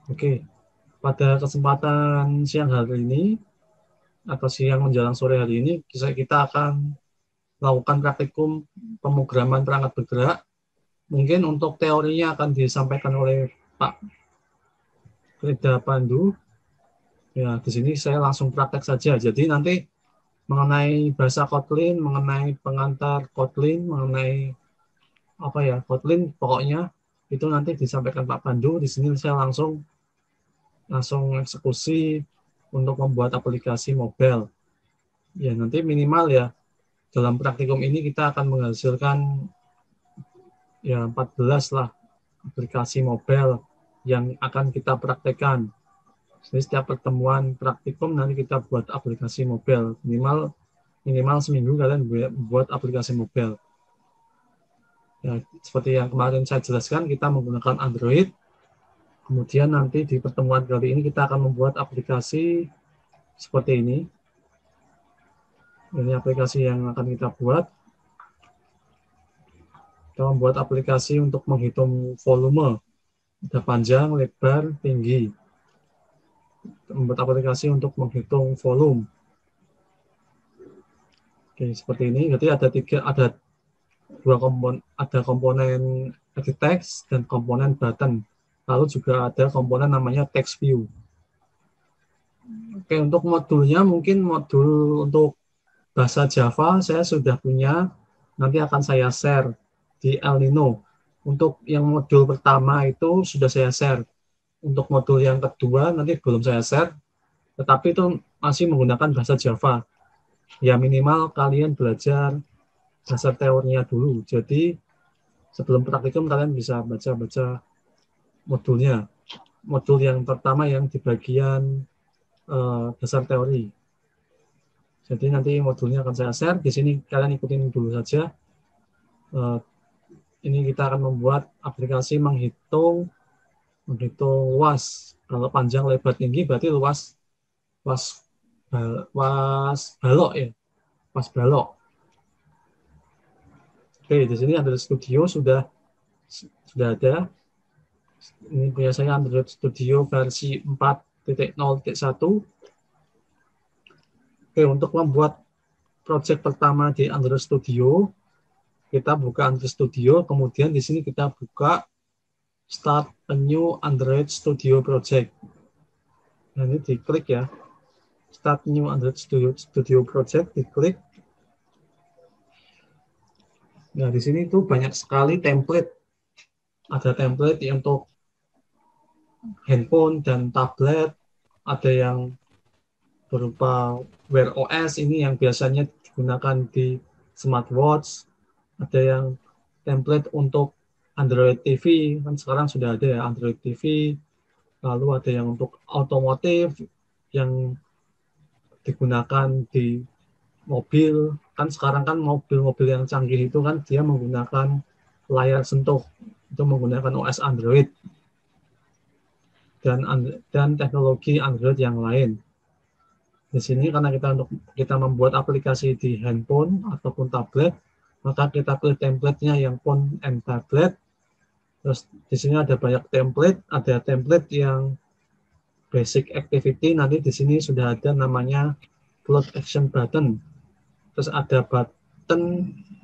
Oke, pada kesempatan siang hari ini atau siang menjelang sore hari ini kita akan melakukan praktikum pemrograman perangkat bergerak. Mungkin untuk teorinya akan disampaikan oleh Pak Rida Pandu. Ya, di sini saya langsung praktek saja. Jadi nanti mengenai bahasa Kotlin, mengenai pengantar Kotlin, mengenai apa ya Kotlin, pokoknya itu nanti disampaikan Pak Pandu. Di sini saya langsung eksekusi untuk membuat aplikasi mobile. Ya, nanti minimal ya dalam praktikum ini kita akan menghasilkan ya 14 lah aplikasi mobile yang akan kita praktekkan. Jadi setiap pertemuan praktikum nanti kita buat aplikasi mobile. Minimal seminggu kalian buat aplikasi mobile. Ya, seperti yang kemarin saya jelaskan, kita menggunakan Android. Kemudian nanti di pertemuan kali ini kita akan membuat aplikasi seperti ini. Ini aplikasi yang akan kita buat. Kita membuat aplikasi untuk menghitung volume. Ada panjang, lebar, tinggi. Membuat aplikasi untuk menghitung volume. Oke, seperti ini. Jadi ada komponen edit text dan komponen button. Lalu juga ada komponen namanya text view. Oke, untuk modulnya mungkin modul untuk bahasa Java saya sudah punya. Nanti akan saya share di El Nino. Untuk yang modul pertama itu sudah saya share. Untuk modul yang kedua nanti belum saya share, tetapi itu masih menggunakan bahasa Java. Ya minimal kalian belajar dasar teorinya dulu. Jadi sebelum praktikum kalian bisa baca-baca modulnya. Modul yang pertama yang di bagian dasar teori. Jadi nanti modulnya akan saya share. Di sini kalian ikutin dulu saja. Ini kita akan membuat aplikasi menghitung luas. Kalau panjang, lebar, tinggi berarti luas balok ya. Luas balok. Oke, di sini Android Studio sudah ada. Ini punya saya Android Studio versi 4.0.1. Oke, untuk membuat project pertama di Android Studio, kita buka Android Studio, kemudian di sini kita buka Start a new Android Studio project. Nah, ini diklik ya. Start new Android Studio project, diklik. Nah, di sini tuh banyak sekali template. Ada template untuk handphone dan tablet, ada yang berupa Wear OS, ini yang biasanya digunakan di smartwatch, ada yang template untuk Android TV, kan sekarang sudah ada ya Android TV, lalu ada yang untuk otomotif yang digunakan di mobil, kan sekarang kan mobil-mobil yang canggih itu kan dia menggunakan layar sentuh, itu menggunakan OS Android dan teknologi Android yang lain. Di sini karena kita membuat aplikasi di handphone ataupun tablet, maka kita pilih template-nya yang phone and tablet. Terus di sini ada banyak template, ada template yang basic activity, nanti di sini sudah ada namanya float action button. Terus ada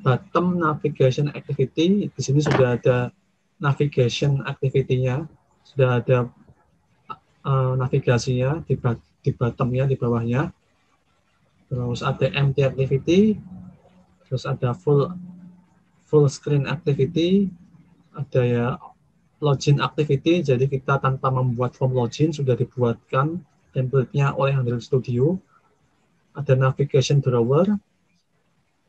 bottom navigation activity, di sini sudah ada navigation activity-nya, sudah ada navigasinya di bottom-nya, di bawahnya. Terus ada empty activity, terus ada full screen activity, ada ya login activity, jadi kita tanpa membuat form login sudah dibuatkan template-nya oleh Android Studio. Ada navigation drawer,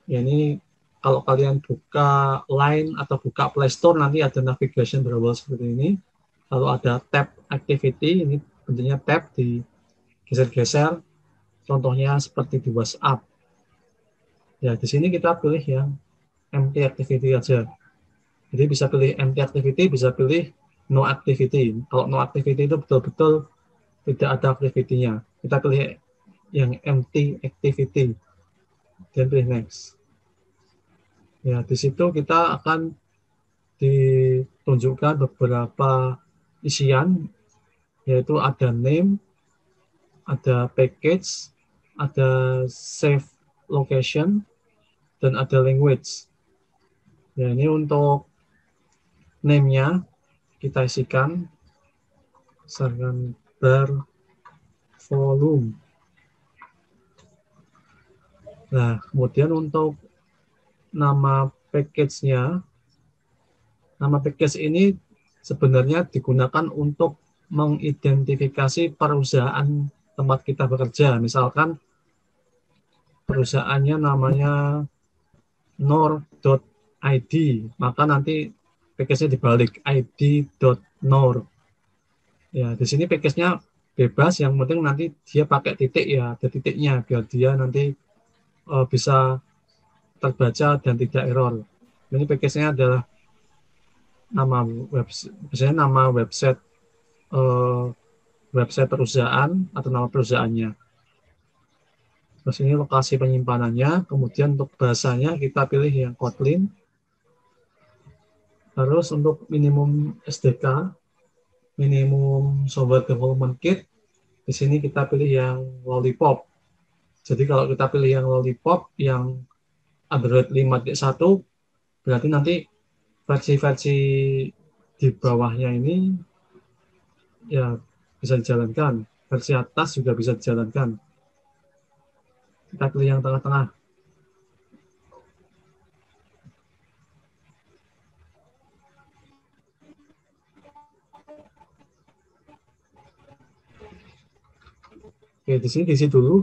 ya ini kalau kalian buka Line atau buka Play Store nanti ada navigation drawer seperti ini. Lalu ada tab activity, ini bentuknya tab digeser-geser, contohnya seperti di WhatsApp. Ya, di sini kita pilih yang empty activity aja. Jadi bisa pilih empty activity, bisa pilih no activity. Kalau no activity itu betul-betul tidak ada activity-nya. Kita pilih yang empty activity dan pilih next. Ya, di situ kita akan ditunjukkan beberapa isian. yaitu ada name, ada package, ada save location, dan ada language. Ya, ini untuk name-nya kita isikan misalkan bar volume. Nah, kemudian untuk nama package-nya, nama package ini sebenarnya digunakan untuk mengidentifikasi perusahaan tempat kita bekerja. Misalkan perusahaannya namanya nor.id, maka nanti package-nya dibalik id.nor. Ya, di sini package-nya bebas, yang penting nanti dia pakai titik ya, ada titiknya biar dia nanti bisa terbaca dan tidak error. Ini package-nya adalah nama website, biasanya nama website website perusahaan atau nama perusahaannya. Terus ini lokasi penyimpanannya, kemudian untuk bahasanya kita pilih yang Kotlin. Terus untuk minimum SDK, minimum software development kit, di sini kita pilih yang Lollipop. Jadi kalau kita pilih yang Lollipop, yang Android 5.1, berarti nanti versi-versi di bawahnya ini ya bisa dijalankan. Versi atas juga bisa dijalankan. Kita pilih yang tengah-tengah. Oke, di sini diisi dulu.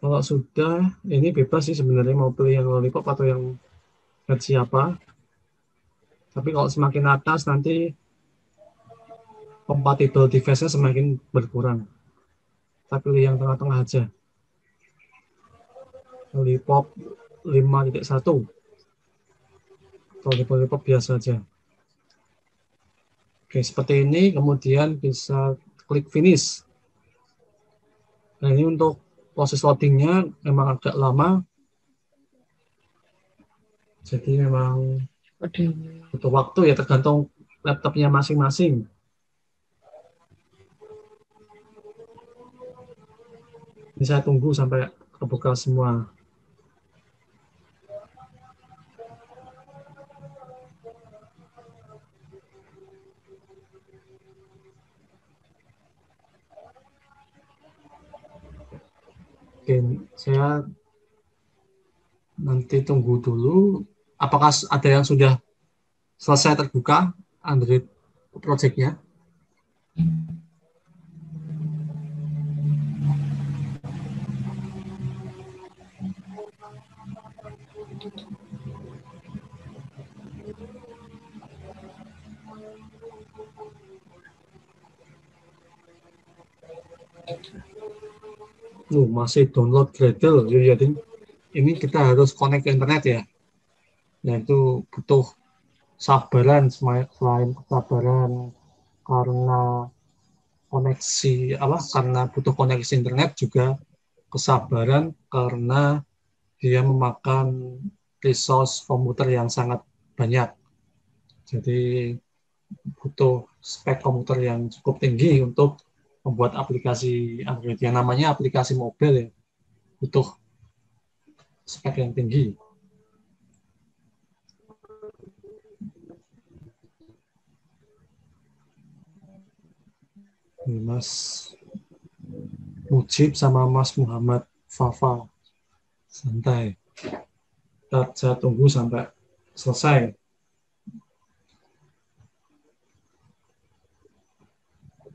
Kalau sudah, ini bebas sih sebenarnya mau pilih yang Lollipop atau yang versi apa. Tapi kalau semakin atas nanti compatible device-nya semakin berkurang. Kita pilih yang tengah-tengah aja. Lollipop 5.1 atau Lollipop biasa aja. Oke, seperti ini, kemudian bisa klik finish. Nah, ini untuk proses loadingnya memang agak lama, jadi memang butuh waktu ya, tergantung laptopnya masing-masing. Ini saya tunggu sampai kebuka semua. Oke, saya nanti tunggu dulu. Apakah ada yang sudah selesai terbuka Android project-nya? Masih download Gradle. Jadi ini kita harus connect ke internet ya. Nah, itu butuh sabaran, selain kesabaran karena koneksi karena butuh koneksi internet, juga kesabaran karena dia memakan resource komputer yang sangat banyak. Jadi butuh spek komputer yang cukup tinggi untuk membuat aplikasi Android yang namanya aplikasi mobile ya, butuh spek yang tinggi. Mas Mujib sama Mas Muhammad Fafa santai. Saya tunggu sampai selesai.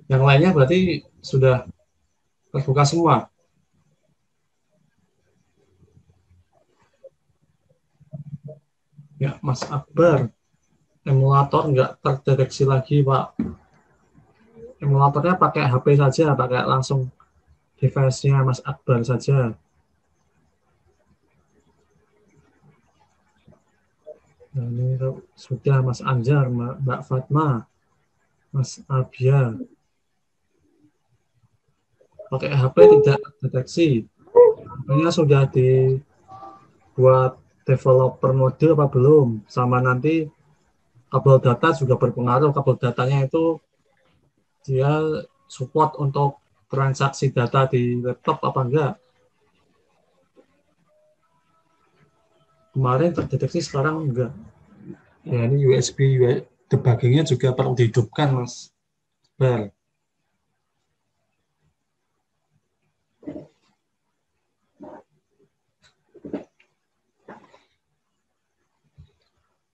Yang lainnya berarti sudah terbuka semua. Ya, Mas Akbar, emulator nggak terdeteksi lagi, Pak. Emulatornya pakai HP saja, pakai langsung device-nya Mas Akbar saja. Nah, ini sudah Mas Anjar, Mbak Fatma. Mas Abia. Pakai HP tidak deteksi. Ini sudah dibuat developer mode apa belum? Sama nanti kabel data juga berpengaruh. Kabel datanya itu dia support untuk transaksi data di laptop apa enggak. Kemarin terdeteksi, sekarang enggak. Ya ini USB, debuggingnya juga perlu dihidupkan, Mas Bar.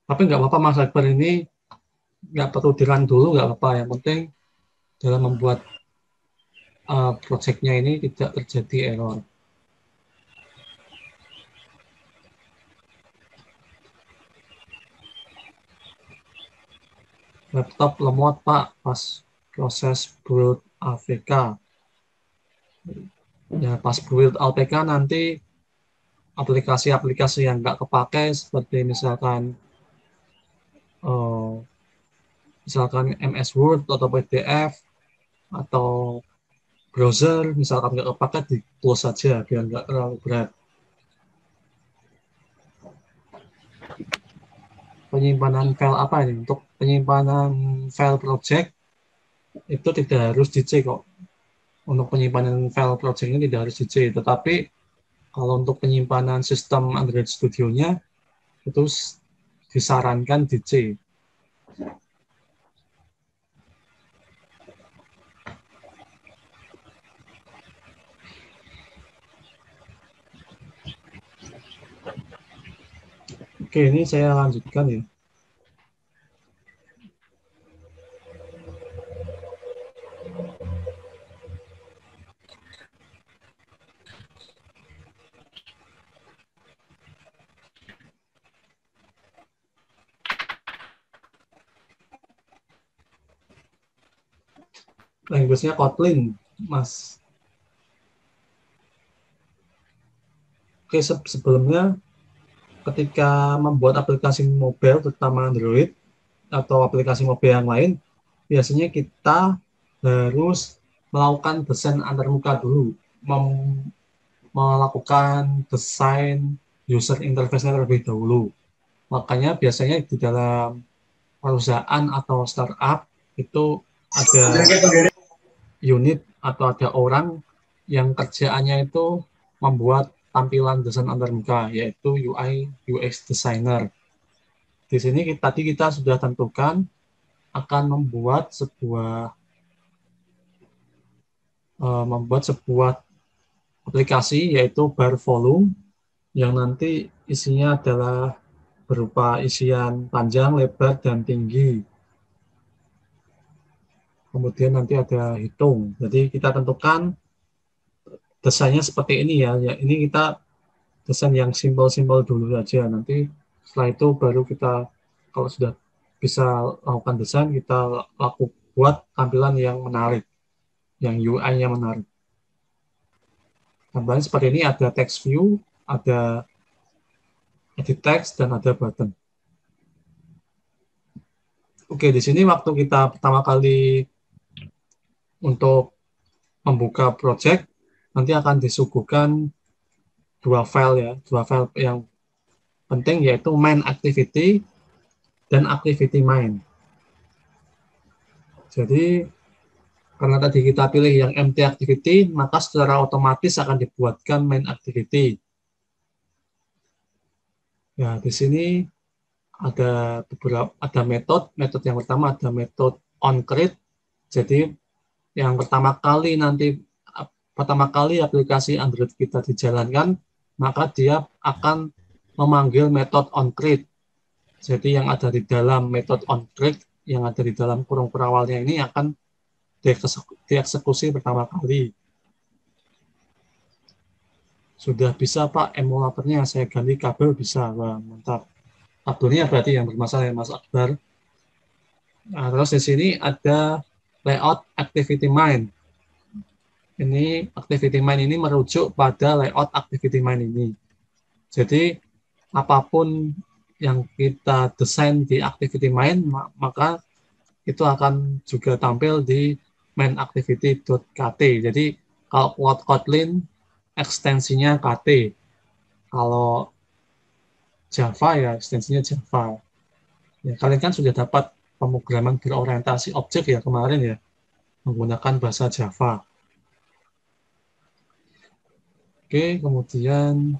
Tapi nggak apa-apa, Mas Akbar, ini nggak perlu dirun dulu, nggak apa-apa. Yang penting dalam membuat projectnya ini tidak terjadi error. Laptop lemot, Pak, pas proses build APK. Ya, pas build APK nanti aplikasi-aplikasi yang nggak kepakai seperti eh, misalkan MS Word atau PDF atau browser, misalkan nggak kepakai, di close saja biar nggak terlalu berat. Penyimpanan file apa ini? Untuk penyimpanan file project itu tidak harus di C kok. Untuk penyimpanan file project ini tidak harus di C, tetapi kalau untuk penyimpanan sistem Android Studio-nya itu disarankan di C. Oke, ini saya lanjutkan ya. Language-nya Kotlin, Mas. Oke, sebelumnya ketika membuat aplikasi mobile, terutama Android, atau aplikasi mobile yang lain, biasanya kita harus melakukan desain antarmuka dulu, melakukan desain user interface-nya terlebih dahulu. Makanya biasanya di dalam perusahaan atau startup itu ada unit atau ada orang yang kerjaannya itu membuat tampilan desain antarmuka, yaitu UI UX designer. Di sini tadi kita sudah tentukan akan membuat sebuah aplikasi, yaitu bar volume, yang nanti isinya adalah berupa isian panjang, lebar, dan tinggi. Kemudian nanti ada hitung. Jadi kita tentukan desainnya seperti ini ya. Ini kita desain yang simpel-simpel dulu saja. Nanti setelah itu baru kita, kalau sudah bisa lakukan desain, kita buat tampilan yang menarik, yang UI-nya menarik. Tampilan seperti ini, ada text view, ada edit text, dan ada button. Oke, di sini waktu kita pertama kali untuk membuka project, nanti akan disuguhkan dua file yang penting, yaitu main activity dan activity main. Jadi karena tadi kita pilih yang empty activity, maka secara otomatis akan dibuatkan main activity. Ya, di sini ada metode yang pertama ada metode onCreate. Jadi yang pertama kali aplikasi Android kita dijalankan, maka dia akan memanggil metode onCreate. Jadi yang ada di dalam metode onCreate, yang ada di dalam kurung perawalnya ini akan dieksekusi pertama kali. Sudah bisa, Pak, emulatornya saya ganti kabel bisa. Wah, mantap. Kabelnya berarti yang bermasalah ya, Mas Akbar. Nah, terus di sini ada layout activity main. Ini activity main ini merujuk pada layout activity main ini. Jadi apapun yang kita desain di activity main, maka itu akan juga tampil di main activity.kt. Jadi kalau Kotlin ekstensinya KT. Kalau Java ya ekstensinya Java. Ya, kalian kan sudah dapat pemrograman berorientasi objek ya kemarin ya, menggunakan bahasa Java. Oke, kemudian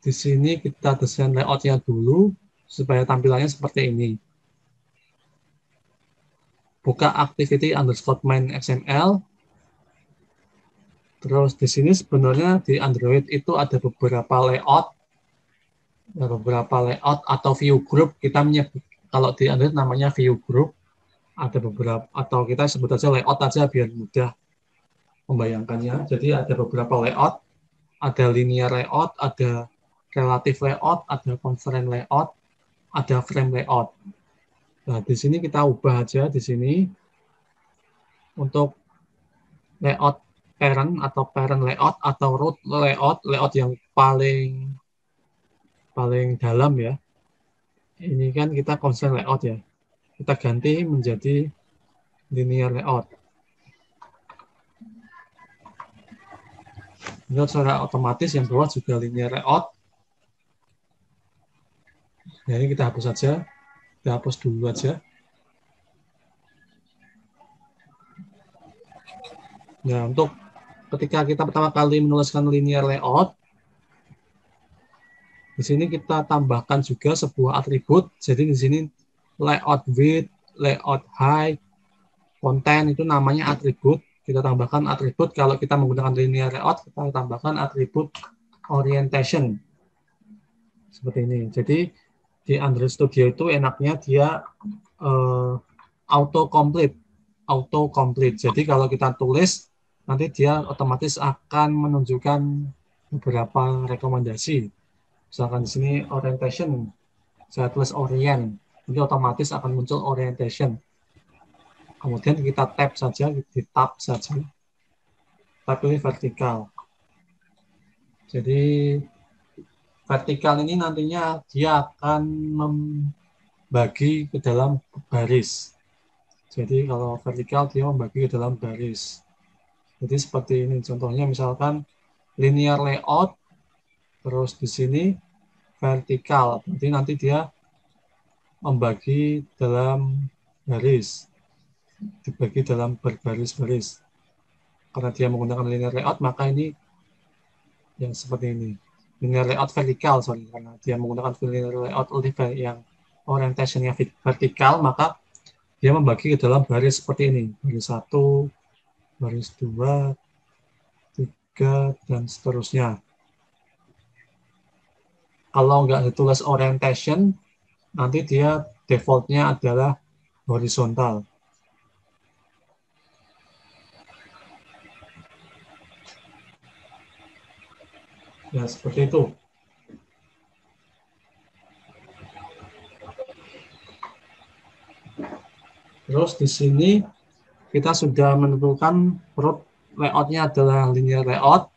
di sini kita desain layout-nya dulu supaya tampilannya seperti ini. Buka activity underscore main XML. Terus di sini sebenarnya di Android itu ada beberapa layout, atau view group. Kita menyebut kalau di Android namanya view group. Ada beberapa atau kita sebut aja layout aja biar mudah membayangkannya. Jadi ada beberapa layout, ada linear layout, ada relative layout, ada constraint layout, ada frame layout. Nah, di sini kita ubah aja di sini untuk layout parent atau parent layout atau root layout yang paling dalam ya. Ini kan kita constraint layout ya. Kita ganti menjadi linear layout. Ini secara otomatis yang bawah juga linear layout. Nah, ini kita hapus saja. Kita hapus dulu aja. Nah, untuk ketika kita pertama kali menuliskan linear layout, di sini kita tambahkan juga sebuah atribut. Jadi di sini layout width, layout height, content itu namanya atribut. Kita tambahkan atribut kalau kita menggunakan linear layout, kita tambahkan atribut orientation. Seperti ini. Jadi di Android Studio itu enaknya dia autocomplete. Jadi kalau kita tulis, nanti dia otomatis akan menunjukkan beberapa rekomendasi. Misalkan di sini orientation, saya tulis orient, jadi otomatis akan muncul orientation. Kemudian kita tab saja, di tab saja. Tab ini vertikal. Jadi vertikal ini nantinya dia akan membagi ke dalam baris. Jadi kalau vertikal dia membagi ke dalam baris. Jadi seperti ini contohnya, misalkan linear layout, terus di sini vertikal. Jadi nanti dia membagi dalam baris, dibagi dalam berbaris-baris. Karena dia menggunakan linear layout, maka ini yang seperti ini. Linear layout vertikal, karena dia menggunakan linear layout yang orientasinya vertikal, maka dia membagi ke dalam baris seperti ini. Baris 1, baris 2, 3, dan seterusnya. Kalau nggak ditulis orientation, nanti dia defaultnya adalah horizontal. Ya, seperti itu. Terus di sini kita sudah menentukan root layout-nya adalah linear layout.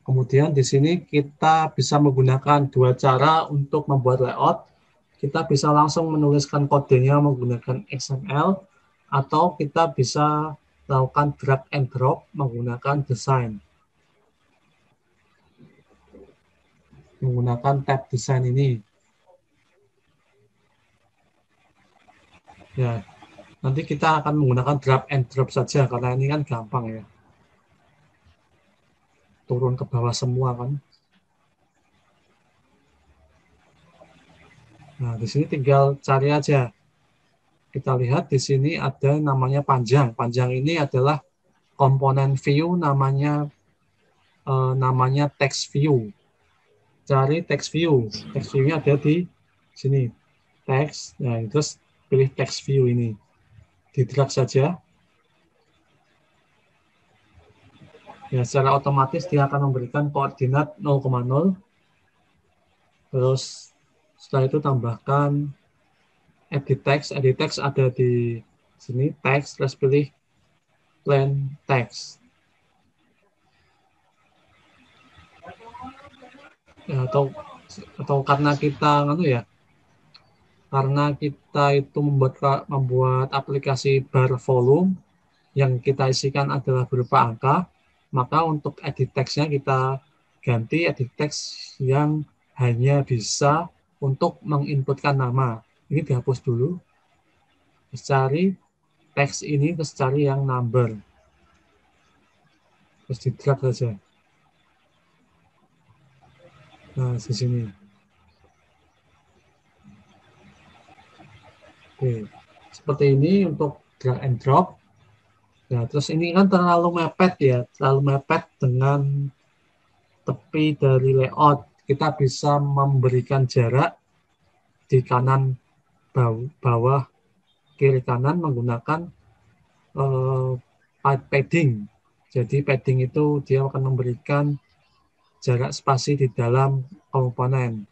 Kemudian di sini kita bisa menggunakan dua cara untuk membuat layout. Kita bisa langsung menuliskan kodenya menggunakan XML, atau kita bisa melakukan drag and drop menggunakan design. Menggunakan tab design ini. Ya, nanti kita akan menggunakan drag and drop saja karena ini kan gampang ya. Turun ke bawah semua kan. Nah, di sini tinggal cari aja. Kita lihat di sini ada namanya panjang. Panjang ini adalah komponen view namanya text view. Cari text view. Text view-nya ada di sini. Text. Nah, terus pilih text view ini. Di drag saja. Ya, secara otomatis dia akan memberikan koordinat 0,0. Terus setelah itu tambahkan edit text. Edit text ada di sini, text, terus pilih plain text. Ya, atau karena kita karena kita itu membuat aplikasi bar volume yang kita isikan adalah berupa angka, maka untuk edit text-nya kita ganti edit text yang hanya bisa untuk menginputkan nama. Ini dihapus dulu. Terus cari teks ini, terus cari yang number. Terus di drag saja. Nah, di sini. Oke. Seperti ini untuk drag and drop. Nah, terus ini kan terlalu mepet ya, terlalu mepet dengan tepi dari layout. Kita bisa memberikan jarak di kanan bawah kiri kanan menggunakan padding. Jadi padding itu dia akan memberikan jarak spasi di dalam komponen.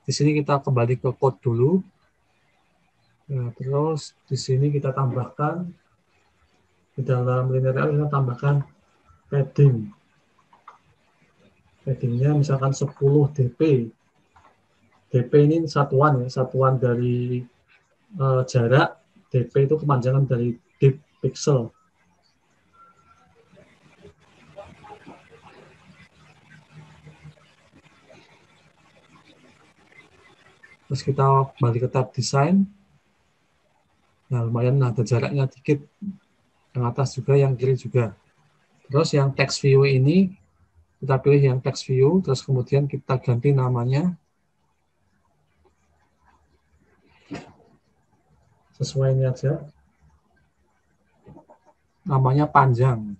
Di sini kita kembali ke code dulu. Nah, terus di sini kita tambahkan di dalam linear kita tambahkan padding. Paddingnya misalkan 10 dp. dp ini satuan ya, satuan dari jarak. dp itu kepanjangan dari deep pixel. Terus kita kembali ke tab desain. Nah, lumayan ada jaraknya dikit. Yang atas juga, yang kiri juga. Terus yang text view ini, kita pilih yang text view, terus kemudian kita ganti namanya. Sesuai ini aja. Namanya panjang.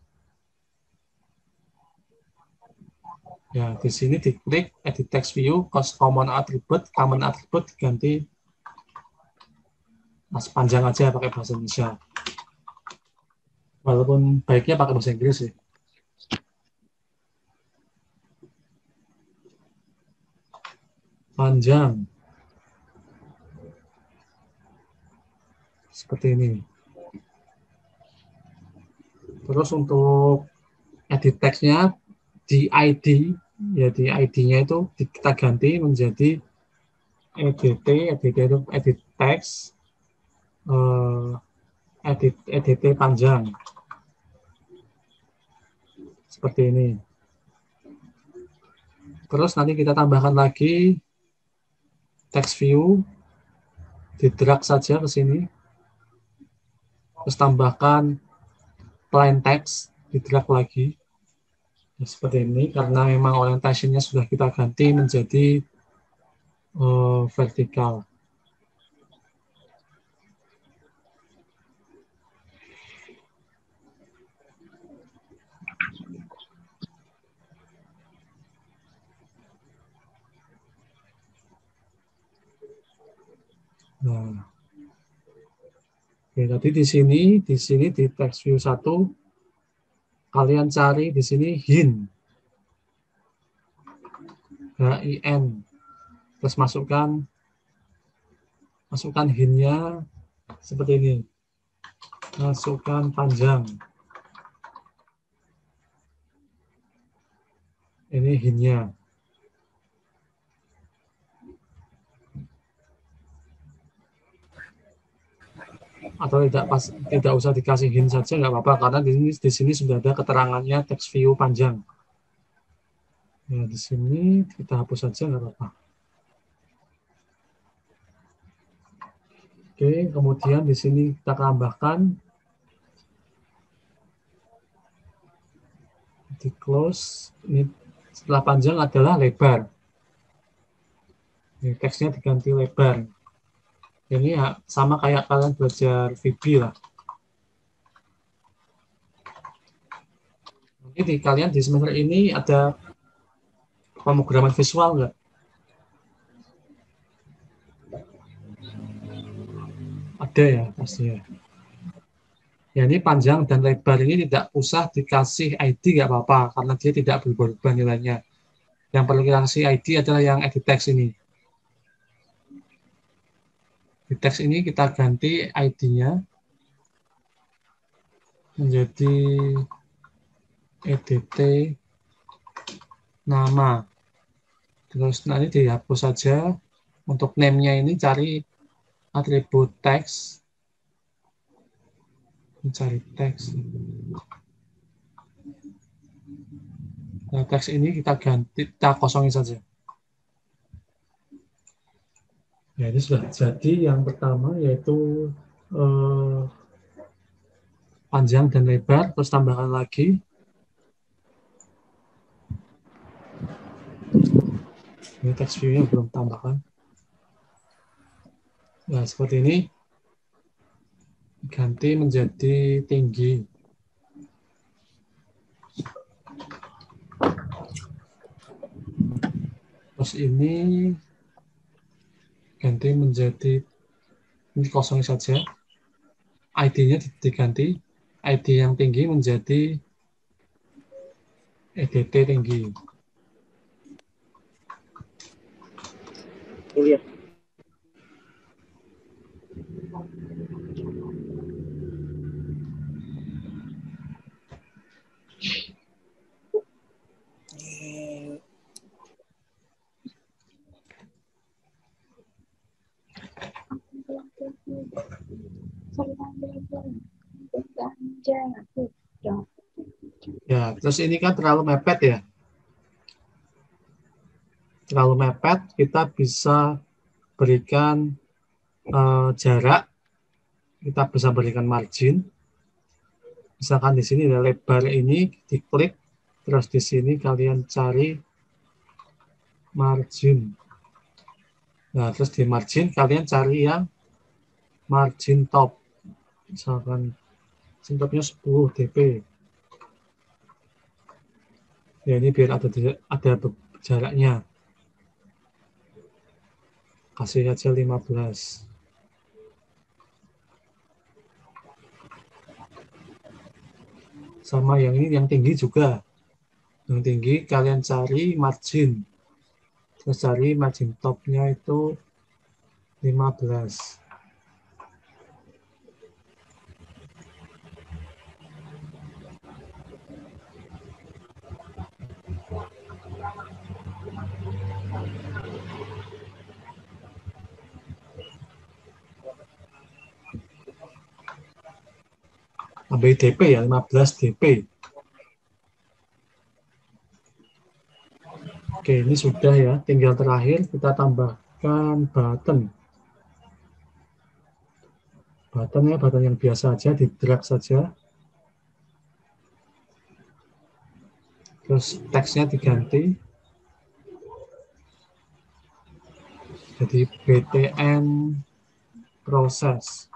Ya, di sini diklik edit text view, common attribute diganti mas panjang aja pakai bahasa Indonesia. Walaupun baiknya pakai bahasa Inggris sih. Panjang. Seperti ini. Terus untuk edit text-nya di ID, ya di ID-nya itu kita ganti menjadi EDT itu edit text, EDT panjang. Seperti ini. Terus nanti kita tambahkan lagi text view, di drag saja ke sini. Terus tambahkan plain text, di drag lagi. Nah, seperti ini, karena memang orientasinya sudah kita ganti menjadi vertikal. Nah, oke, tadi di sini di text view 1, kalian cari di sini HIN, HIN, terus masukkan HIN-nya seperti ini, masukkan panjang, ini HIN-nya. Atau tidak usah dikasih HIN saja nggak apa-apa, karena di sini sudah ada keterangannya text view panjang. Ya, di sini kita hapus saja nggak apa-apa. Oke, kemudian di sini kita tambahkan di close. Ini setelah panjang adalah lebar. Ini teksnya diganti lebar. Ini ya sama kayak kalian belajar VB lah. Ini kalian di semester ini ada pemrograman visual nggak? Ada ya, pastinya. Ya, ini panjang dan lebar ini tidak usah dikasih ID nggak apa-apa, karena dia tidak berubah nilainya. Yang perlu kita kasih ID adalah yang edit text ini. Di teks ini kita ganti ID-nya menjadi EDT nama. Terus nanti dihapus saja. Untuk name-nya ini cari atribut teks, mencari teks. Nah, teks ini kita ganti, kita kosongin saja. Ya, ini sudah jadi yang pertama, yaitu panjang dan lebar, terus tambahkan lagi. Ini text view-nya belum tambahkan. Nah, seperti ini. Ganti menjadi tinggi. Terus ini ganti menjadi, ini kosong saja. ID-nya diganti. ID yang tinggi menjadi EDT tinggi. Kuliah. Ya, terus ini kan terlalu mepet ya. Terlalu mepet, kita bisa berikan jarak, kita bisa berikan margin. Misalkan di sini ada lebar ini, diklik, terus di sini kalian cari margin. Nah, terus di margin kalian cari yang margin top. Misalkan topnya 10 dp. Ya, ini biar ada jaraknya. Kasih aja 15. Sama yang ini, yang tinggi juga. Yang tinggi kalian cari margin. Terus cari margin topnya itu 15. Tambah dp ya, 15 dp. Oke, ini sudah ya. Tinggal terakhir kita tambahkan button. Buttonnya button yang biasa aja, di drag saja. Terus teksnya diganti. Jadi BTN proses.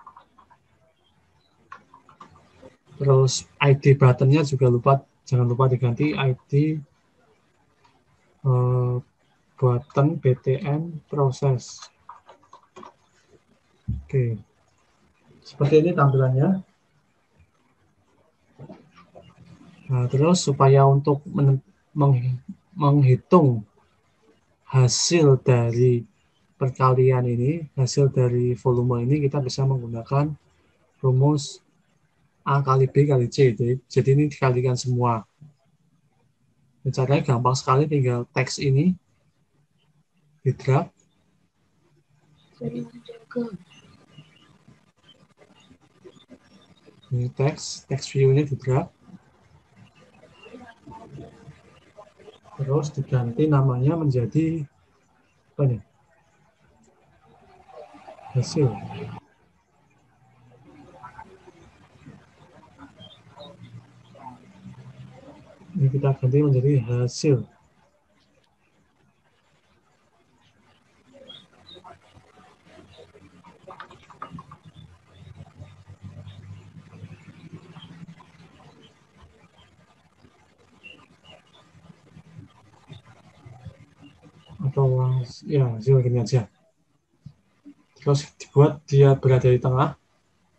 Terus ID buttonnya juga jangan lupa diganti ID button BTN proses. Oke, seperti ini tampilannya. Nah, terus supaya untuk menghitung hasil dari perkalian ini, hasil dari volume ini, kita bisa menggunakan rumus A kali B kali C. Jadi ini dikalikan semua. Caranya gampang sekali, tinggal teks ini di drag. Ini teks view ini di drag. Terus diganti namanya menjadi apa nih? Hasil. Ini kita ganti menjadi hasil. Atau ya hasil gini aja. Terus dibuat dia berada di tengah.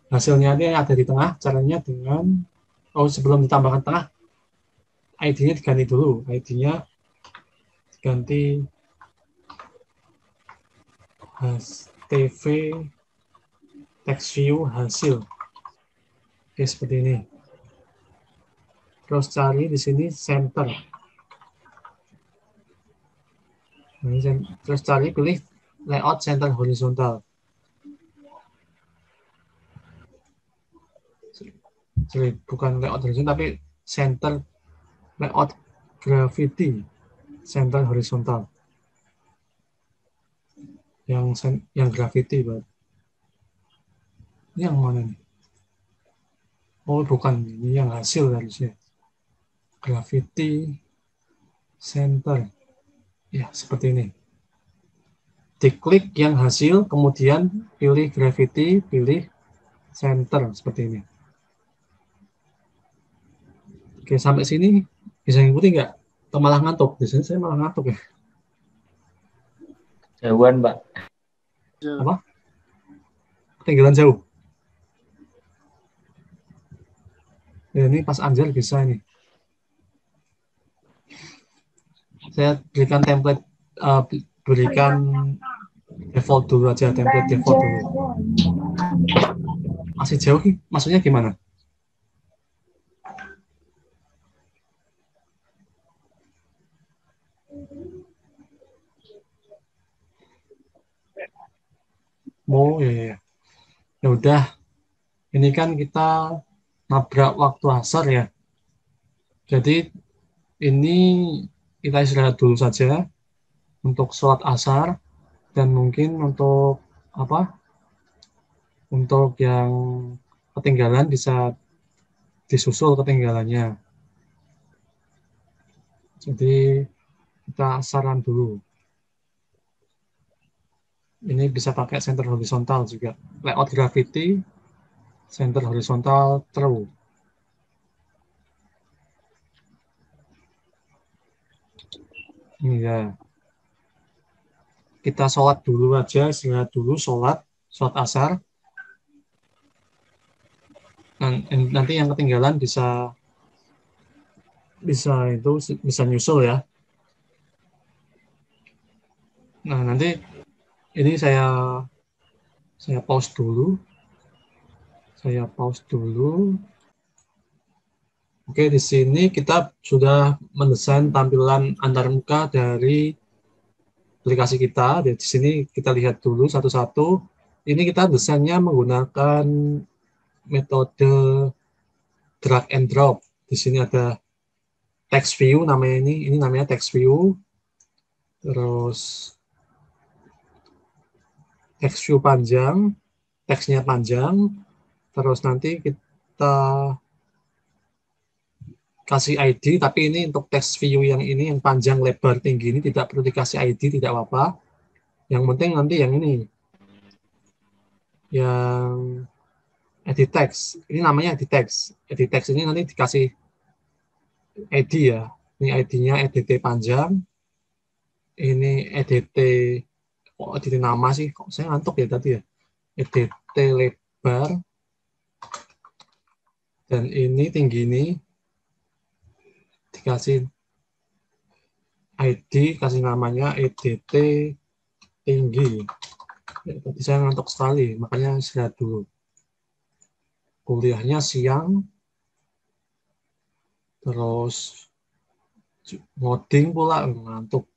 Hasilnya ini ada di tengah. Caranya dengan sebelum ditambahkan tengah, ID-nya diganti dulu. ID-nya diganti TV text view hasil. Oke, seperti ini. Terus cari di sini center. Terus cari pilih layout center horizontal. Jadi bukan layout horizontal tapi center layout gravity, center horizontal. Yang gravity, Pak. Ini yang mana nih? Oh, bukan, ini yang hasil harusnya. Gravity center. Ya, seperti ini. Diklik yang hasil, kemudian pilih gravity, pilih center, seperti ini. Oke, sampai sini bisa ngikuti nggak? Atau malah ngantuk? Di sini saya malah ngantuk ya. Jauhan, Pak. Apa? Ketinggalan jauh. Ya, ini pas Anjel bisa ini. Saya berikan template, berikan default dulu aja, template default dulu. Masih jauh, maksudnya gimana? Oh, ya. Ya udah, ini kan kita nabrak waktu asar ya. Jadi ini kita istirahat dulu saja untuk sholat asar dan mungkin untuk apa? Untuk yang ketinggalan bisa disusul ketinggalannya. Jadi kita asaran dulu. Ini bisa pakai center horizontal juga. Layout gravity, center horizontal true. Iya. Kita sholat dulu aja, istirahat dulu, sholat asar. Nanti yang ketinggalan bisa bisa nyusul ya. Nah, nanti ini saya pause dulu. Saya pause dulu. Oke, di sini kita sudah mendesain tampilan antarmuka dari aplikasi kita. Di sini kita lihat dulu satu-satu. Ini kita desainnya menggunakan metode drag and drop. Di sini ada text view namanya ini namanya text view. Terus text view panjang, teksnya panjang. Terus nanti kita kasih ID, tapi ini untuk text view yang ini yang panjang lebar tinggi ini tidak perlu dikasih ID, tidak apa-apa. Yang penting nanti yang ini, yang edit text. Ini namanya edit text. Edit text ini nanti dikasih ID ya. Ini ID-nya EDT panjang. Ini EDT, kok EDT nama sih? Kok saya ngantuk ya tadi ya? EDT lebar. Dan ini tinggi ini dikasih ID, kasih namanya EDT tinggi. Ya, tadi saya ngantuk sekali, makanya istirahat dulu. Kuliahnya siang, terus ngoding pula, ngantuk.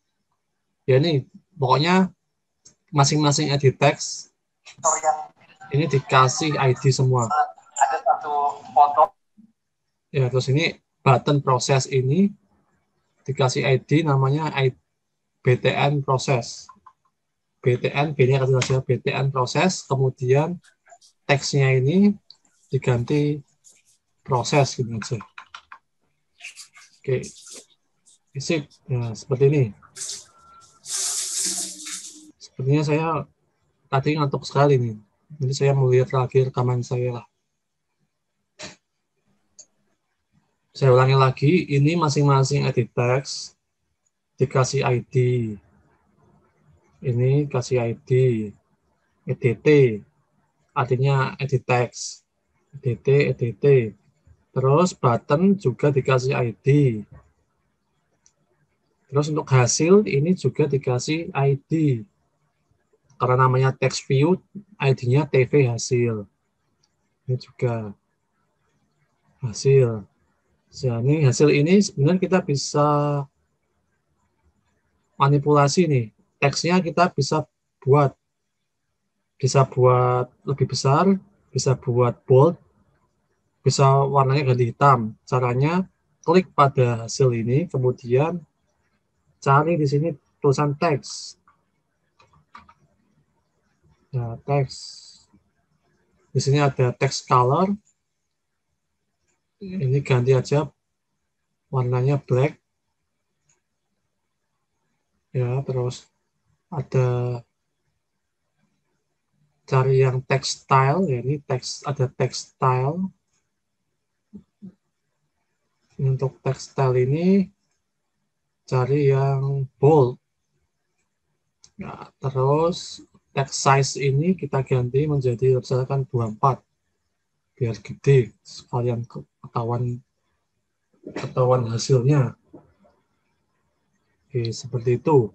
Ya ini, pokoknya masing-masing edit text, ini dikasih ID semua. Ada satu foto. Ya, terus ini button proses ini dikasih ID namanya BTN proses. BTN, B-nya kasih saja BTN proses, kemudian teksnya ini diganti proses gitu aja. Oke, sip. Nah, seperti ini. Sepertinya saya tadi ngantuk sekali nih. Jadi saya mau lihat lagi rekaman saya lah. Saya ulangi lagi, ini masing-masing edit text dikasih ID. Ini kasih ID, EDT, artinya edit text. EDT. Terus button juga dikasih ID. Terus untuk hasil ini juga dikasih ID. Karena namanya text view, ID-nya TV hasil. Ini juga hasil. Jadi hasil ini sebenarnya kita bisa manipulasi nih. Teksnya kita bisa buat lebih besar, bisa buat bold, bisa warnanya ganti hitam. Caranya klik pada hasil ini, kemudian cari di sini tulisan teks. Nah, teks. Di sini ada text color. Ini ganti aja warnanya black. Ya, terus ada cari yang text style, ya ini teks, ada text style. Untuk text style ini cari yang bold. Ya, terus text size ini kita ganti menjadi misalkan 24 biar gede sekalian ketahuan hasilnya. Oke, seperti itu.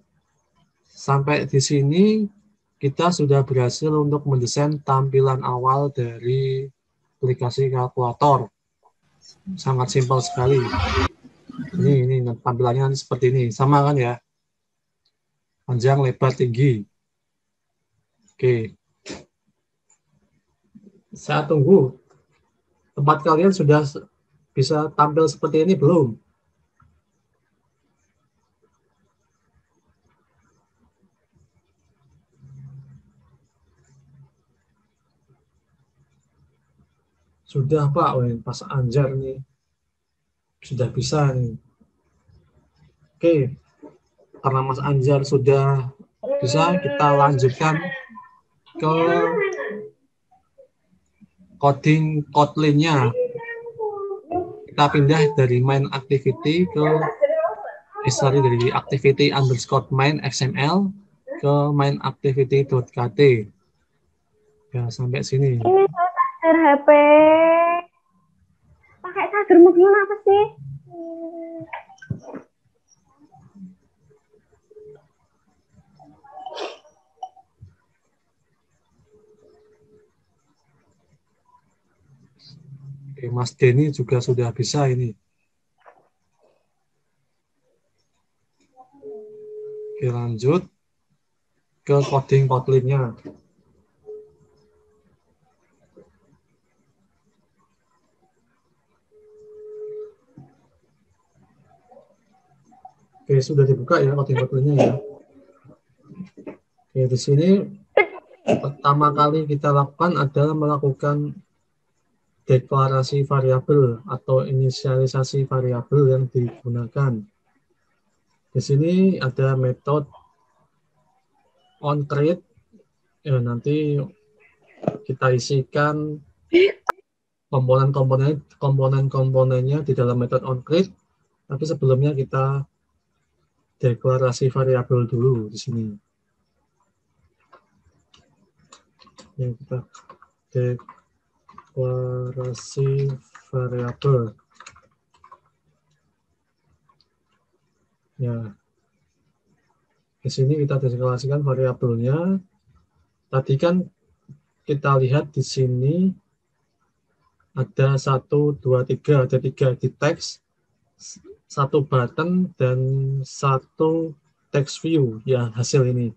Sampai di sini kita sudah berhasil untuk mendesain tampilan awal dari aplikasi kalkulator. Sangat simpel sekali. Ini tampilannya seperti ini. Sama kan ya? Panjang, lebar, tinggi. Oke. Saya tunggu. Tempat kalian sudah bisa tampil seperti ini belum? Sudah Pak, pas Anjar nih. Sudah bisa nih. Oke, karena Mas Anjar sudah bisa, kita lanjutkan ke coding Kotlin-nya. Kita pindah dari main activity ke dari activity underscore main XML ke main activity.kt. Ya, sampai sini. Ini charger HP. Pakai charger mobil apa sih? Oke, Mas Denny juga sudah bisa ini. Oke, lanjut ke coding Kotlin-nya. Oke, sudah dibuka ya coding Kotlin-nya ya. Oke, di sini pertama kali kita lakukan adalah melakukan deklarasi variabel atau inisialisasi variabel yang digunakan. Di sini ada metode onCreate. Ya, nanti kita isikan komponen-komponennya di dalam metode onCreate. Tapi sebelumnya kita deklarasi variabel dulu di sini. Ya, kita deklarasi variabel. Ya, di sini kita deklarasikan variabelnya. Tadi kan kita lihat di sini ada 1, 2, 3, ada 3 di teks, 1 button, dan 1 text view, ya hasil ini.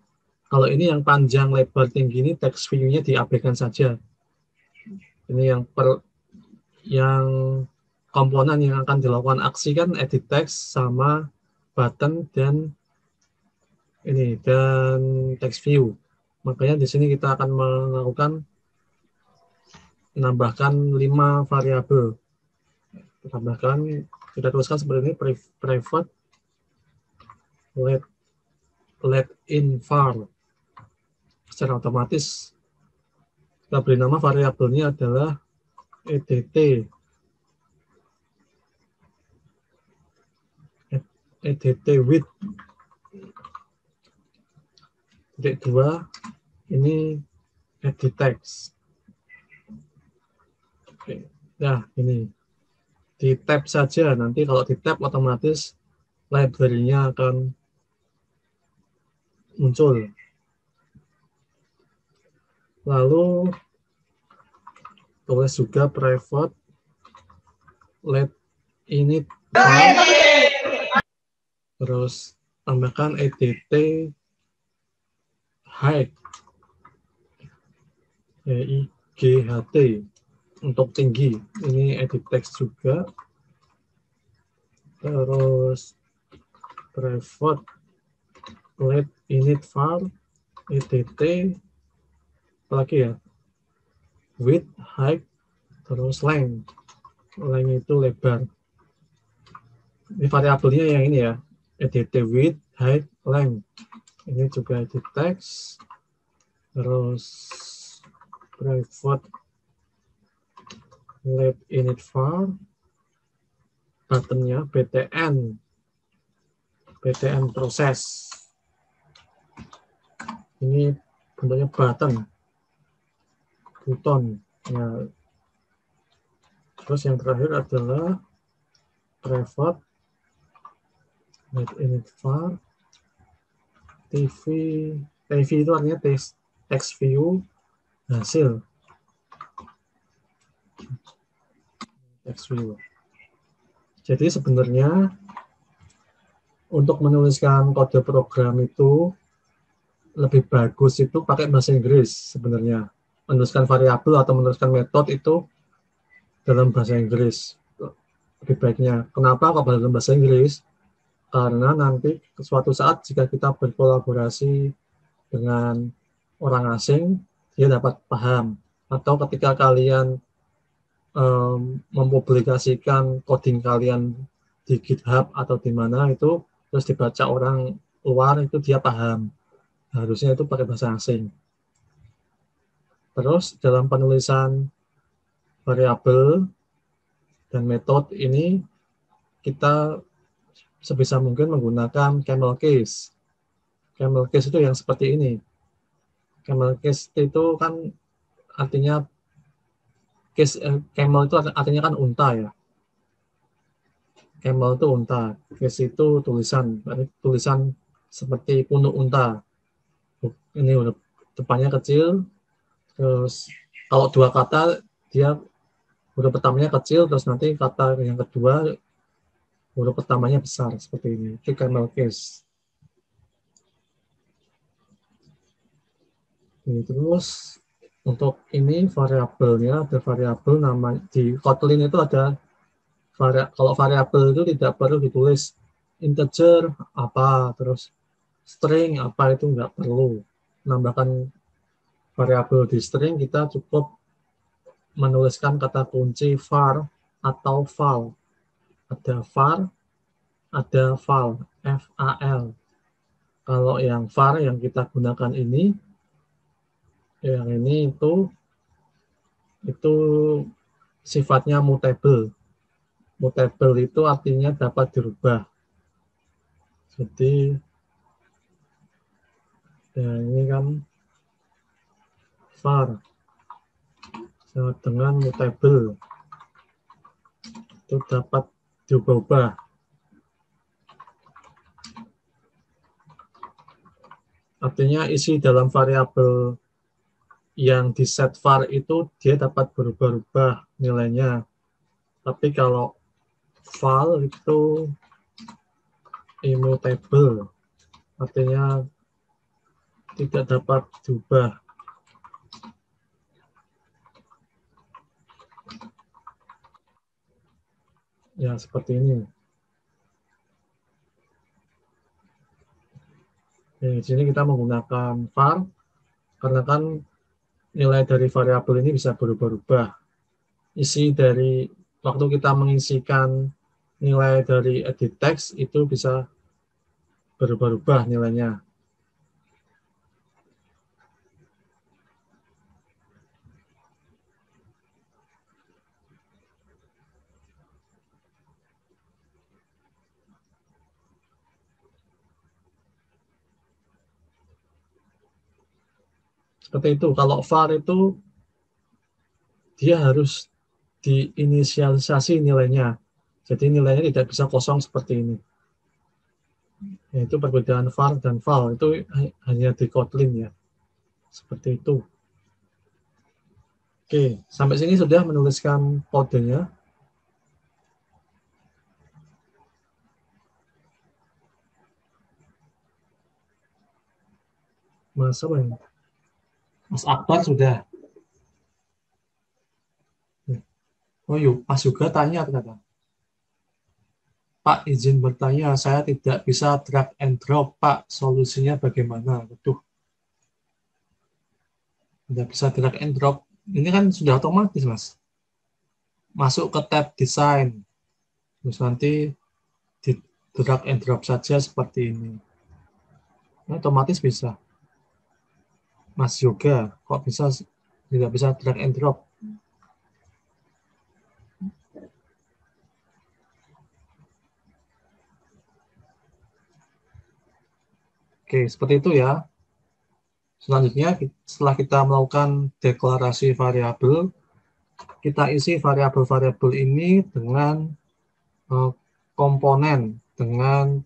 Kalau ini yang panjang, lebar, tinggi ini text view-nya diabaikan saja. Ini yang komponen yang akan dilakukan aksi kan edit text sama button dan ini dan text view. Makanya di sini kita akan melakukan menambahkan 5 variabel. Tambahkan, kita tuliskan seperti ini, private let in var. Secara otomatis kita beri nama variabelnya adalah edt width. Titik 2 ini edit text. Oke. Nah, ini di tab saja, nanti kalau di tab otomatis library-nya akan muncul. Lalu tulis juga private let init var, terus tambahkan edt height, EIGHT. untuk tinggi. Ini edit text juga. Terus private let init var edt apalagi ya, width, height, terus length. Length itu lebar. Ini variabelnya yang ini ya, edt width, height, length. Ini juga edit text. Terus private let init var, buttonnya btn proses. Ini bentuknya button ya. Terus yang terakhir adalah private let init var tv itu artinya text view hasil text view. Jadi sebenarnya untuk menuliskan kode program itu lebih bagus itu pakai bahasa Inggris sebenarnya. Menuliskan variabel atau menuliskan metode itu dalam bahasa Inggris lebih baiknya. Kenapa kok dalam bahasa Inggris? Karena nanti suatu saat jika kita berkolaborasi dengan orang asing, dia dapat paham. Atau ketika kalian mempublikasikan coding kalian di GitHub atau di mana itu, terus dibaca orang luar, itu dia paham. Harusnya itu pakai bahasa asing. Terus dalam penulisan variabel dan metode ini, kita sebisa mungkin menggunakan camel case. Camel case itu yang seperti ini. Camel case itu kan artinya case, camel itu artinya kan unta ya. Camel itu unta, case itu tulisan, tulisan seperti punuk unta. Ini udah depannya kecil, terus kalau dua kata dia huruf pertamanya kecil, terus nanti kata yang kedua huruf pertamanya besar seperti ini. Itu camel case. Ini terus untuk ini variabelnya ada variabel nama di Kotlin itu ada kalau variabel itu tidak perlu ditulis integer apa terus string apa itu nggak perlu. Menambahkan variabel di string kita cukup menuliskan kata kunci var atau val. Ada var, ada val, FAL. Kalau yang var yang kita gunakan ini, yang ini itu sifatnya mutable. Mutable itu artinya dapat dirubah. Jadi ya ini kan var dengan mutable itu dapat diubah-ubah. Artinya isi dalam variabel yang di set var itu dia dapat berubah-ubah nilainya. Tapi kalau val itu immutable, artinya tidak dapat diubah. Ya, seperti ini. Di sini kita menggunakan var, karena kan nilai dari variabel ini bisa berubah-ubah. Isi dari waktu kita mengisikan nilai dari edit text itu bisa berubah-ubah nilainya. Seperti itu. Kalau var itu dia harus diinisialisasi nilainya. Jadi nilainya tidak bisa kosong seperti ini. Yaitu perbedaan var dan val itu hanya di Kotlin ya. Seperti itu. Oke, sampai sini sudah menuliskan kodenya. Mas apa ini? Mas Akbar sudah. Oh yuk, Mas juga tanya ternyata. Pak, izin bertanya, saya tidak bisa drag and drop, Pak. Solusinya bagaimana? Waduh, tidak bisa drag and drop. Ini kan sudah otomatis, Mas. Masuk ke tab desain. Terus nanti di drag and drop saja seperti ini. Ini otomatis bisa. Mas Yoga, kok bisa tidak bisa drag and drop? Oke, seperti itu ya. Selanjutnya, setelah kita melakukan deklarasi variabel, kita isi variabel-variabel ini dengan komponen, dengan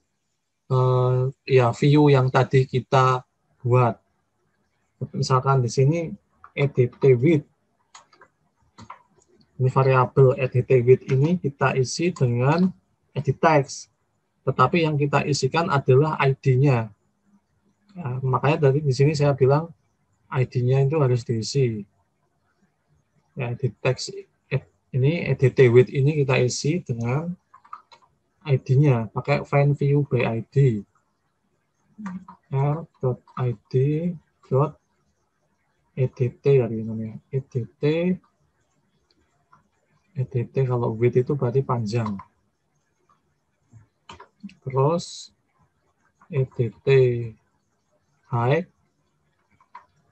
ya view yang tadi kita buat. Misalkan di sini edit width. Ini variabel edit width ini kita isi dengan edit text. Tetapi yang kita isikan adalah ID-nya. Ya, makanya dari di sini saya bilang ID-nya itu harus diisi. Ya, edit text ini edit width ini kita isi dengan ID-nya, pakai find view by ID. r.id.edt dari namanya. edt kalau width itu berarti panjang. Terus edt height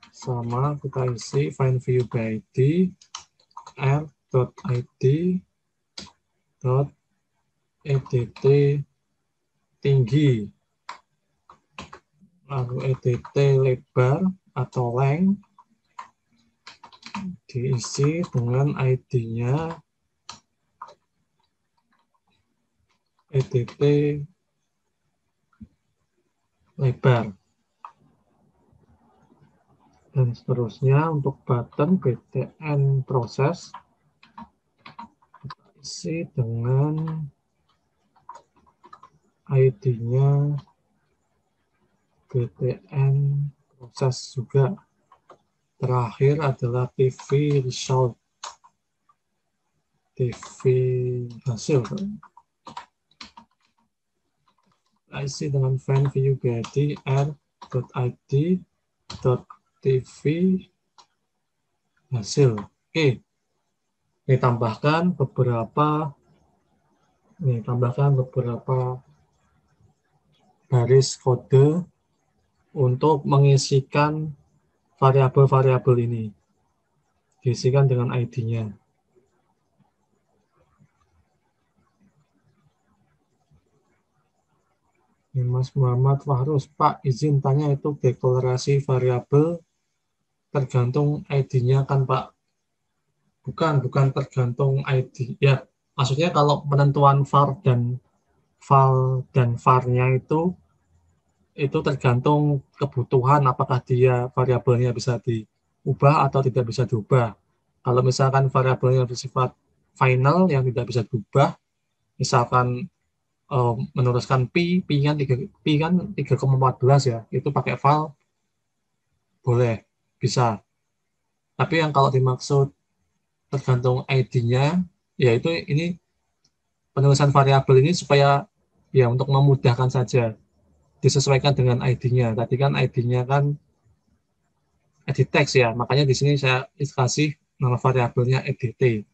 sama kita isi find view by ID r.id.edt tinggi, lalu edt lebar atau length diisi dengan ID-nya edt lebar. Dan seterusnya untuk button btn proses kita isi dengan ID-nya btn proses juga. Terakhir adalah TV result, TV hasil. Kita isi dengan find view bid r.id.tv hasil. Oke. Ini tambahkan beberapa baris kode untuk mengisikan variabel-variabel ini. Diisikan dengan ID-nya. Ini Mas Muhammad Fahrus, Pak izin tanya itu deklarasi variabel tergantung ID-nya kan Pak? Bukan tergantung ID. Ya, maksudnya kalau penentuan var dan var-nya itu tergantung kebutuhan apakah dia variabelnya bisa diubah atau tidak bisa diubah. Kalau misalkan variabelnya bersifat final yang tidak bisa diubah, misalkan meneruskan pi kan 3,14 ya, itu pakai val boleh, bisa. Tapi yang kalau dimaksud tergantung ID-nya, yaitu ini penulisan variabel ini supaya ya untuk memudahkan saja disesuaikan dengan ID-nya. Tadi kan ID-nya kan edit text ya, makanya di sini saya kasih nama variabelnya edt.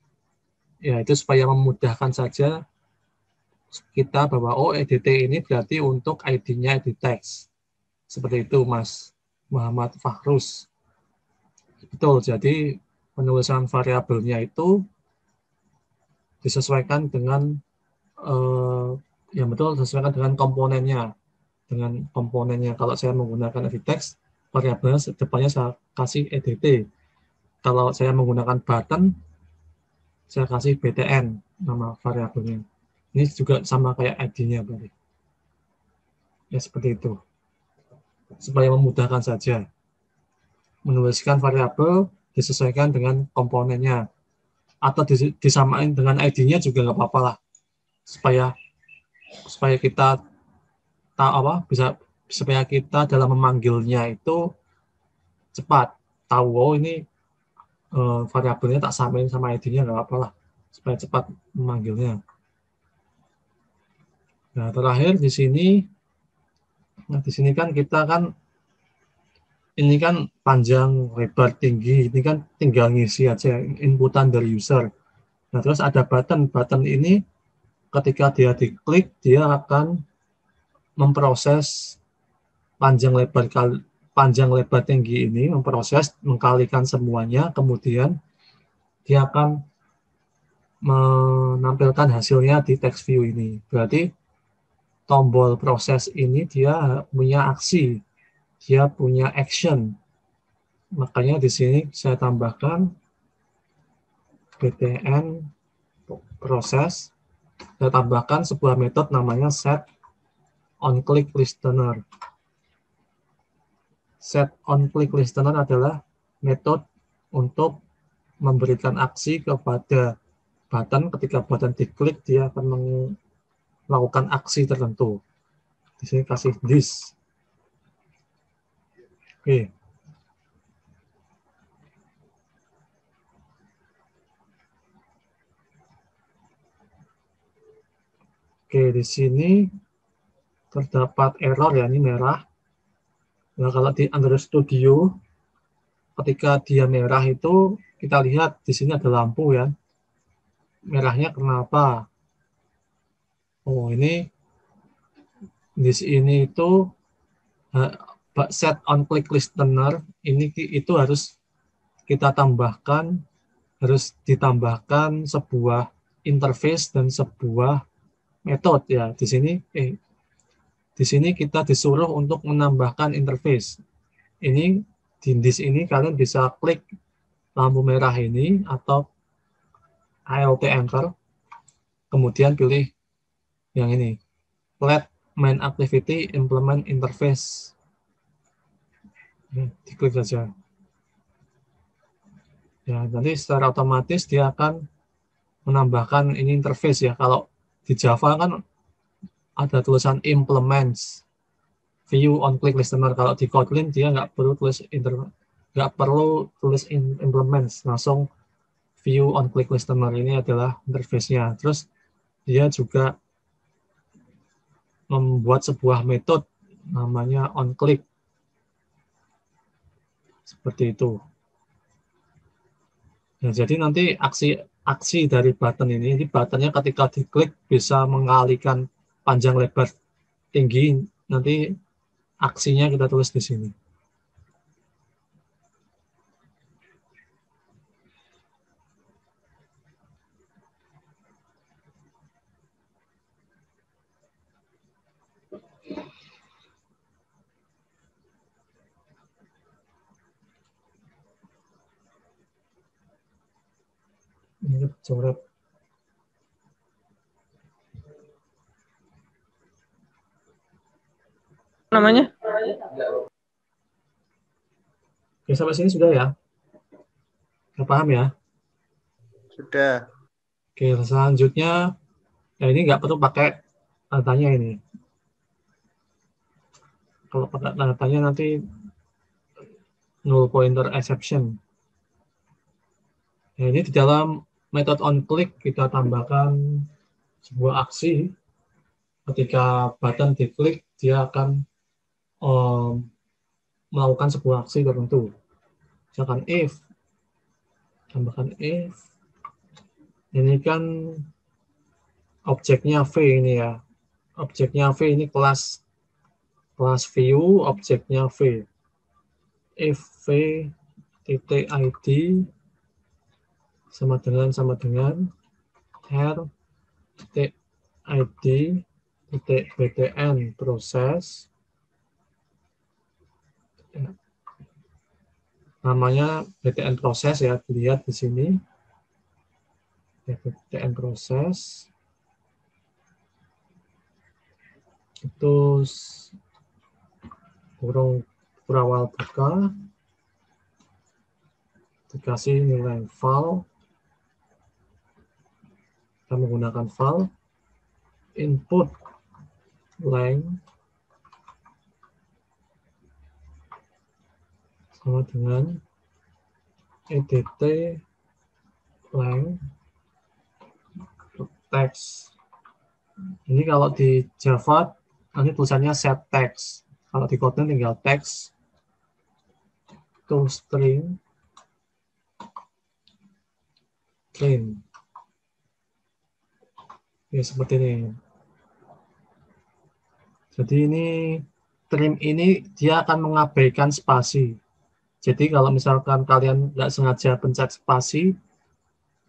Ya, itu supaya memudahkan saja kita bahwa oh edt ini berarti untuk ID-nya edit text. Seperti itu Mas Muhammad Fahrus. Betul, jadi penulisan variabelnya itu disesuaikan dengan ya betul disesuaikan dengan komponennya. Kalau saya menggunakan edit text, variabelnya depannya saya kasih edt. Kalau saya menggunakan button, saya kasih btn nama variabelnya. Ini juga sama kayak ID-nya berarti. Ya seperti itu. Supaya memudahkan saja. Menuliskan variabel disesuaikan dengan komponennya. Atau disamain dengan ID-nya juga nggak apa-apa lah. Supaya kita supaya kita dalam memanggilnya itu cepat tahu oh ini variabelnya tak samain sama ID-nya nggak apa-apa lah. supaya cepat memanggilnya. Nah, terakhir di sini kan kita kan ini kan panjang, lebar, tinggi. Ini kan tinggal ngisi aja inputan dari user. Nah, terus ada button. Button ini ketika dia diklik, dia akan memproses panjang lebar tinggi ini, memproses, mengkalikan semuanya, kemudian dia akan menampilkan hasilnya di text view ini. Berarti tombol proses ini dia punya aksi, dia punya action. Makanya di sini saya tambahkan btn proses, saya tambahkan sebuah metode namanya set onClick listener. Set onClick listener adalah metode untuk memberikan aksi kepada button. Ketika button diklik, dia akan melakukan aksi tertentu. Di sini kasih this. Oke. Oke, di sini terdapat error ya, ini merah. Nah, kalau di Android Studio, ketika dia merah itu, kita lihat di sini ada lampu ya. Merahnya kenapa? Oh, ini di sini itu set onClick listener ini itu harus kita tambahkan, harus ditambahkan sebuah interface dan sebuah metode ya. Di sini kita disuruh untuk menambahkan interface. Ini di disk ini kalian bisa klik lampu merah ini atau ALT enter, kemudian pilih yang ini, let main activity implement interface. Diklik saja. Ya, nanti secara otomatis dia akan menambahkan ini interface ya. Kalau di Java kan ada tulisan implements view on click listener. Kalau di Kotlin dia nggak perlu tulis implements, langsung view on click listener. Ini adalah interface-nya. Terus dia juga membuat sebuah metode namanya on click. Seperti itu. Nah, jadi nanti aksi dari button ini buttonnya ketika diklik bisa mengalihkan panjang lebar tinggi, nanti aksinya kita tulis di sini. Ini coret. Namanya? Oke, sampai sini sudah ya? Sudah paham ya? Sudah. Oke, selanjutnya, ya ini nggak perlu pakai tandanya ini. Kalau pakai tandanya nanti null pointer exception. Nah, ini di dalam metode onClick kita tambahkan sebuah aksi. Ketika button diklik, dia akan melakukan sebuah aksi tertentu. Misalkan if, tambahkan if, ini kan objeknya V ini ya. Objeknya V ini kelas view, objeknya V. If V titik ID sama dengan R titik ID titik btn proses, namanya btn proses ya, dilihat di sini btn proses itu kurung berawal buka, dikasih nilai val, kita menggunakan val, input length sama dengan edt length text. Ini kalau di Java, nanti tulisannya set text. Kalau di Kotlin tinggal text to string trim. Ya, seperti ini. Jadi ini trim ini dia akan mengabaikan spasi. Jadi kalau misalkan kalian nggak sengaja pencet spasi,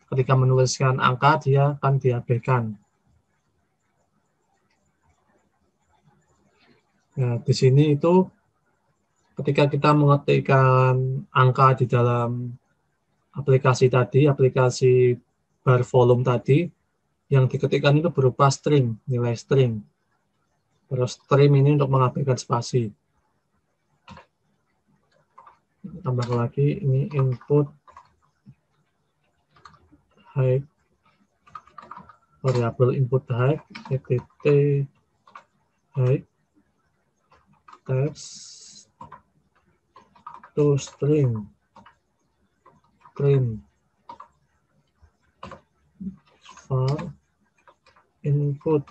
ketika menuliskan angka dia akan diabaikan. Nah, di sini itu ketika kita mengetikkan angka di dalam aplikasi tadi, aplikasi bar volume tadi, yang diketikkan itu berupa string, nilai string. Terus trim ini untuk mengabaikan spasi. Tambah lagi, ini input height, variabel input height, ett height, text to string trim var input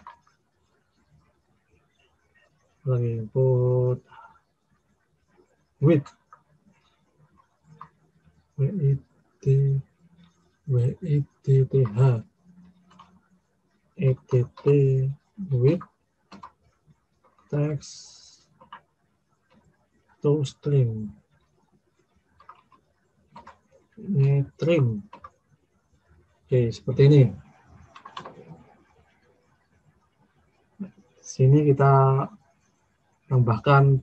lagi input width width ett width text to string ini trim. Oke, seperti ini. Sini kita tambahkan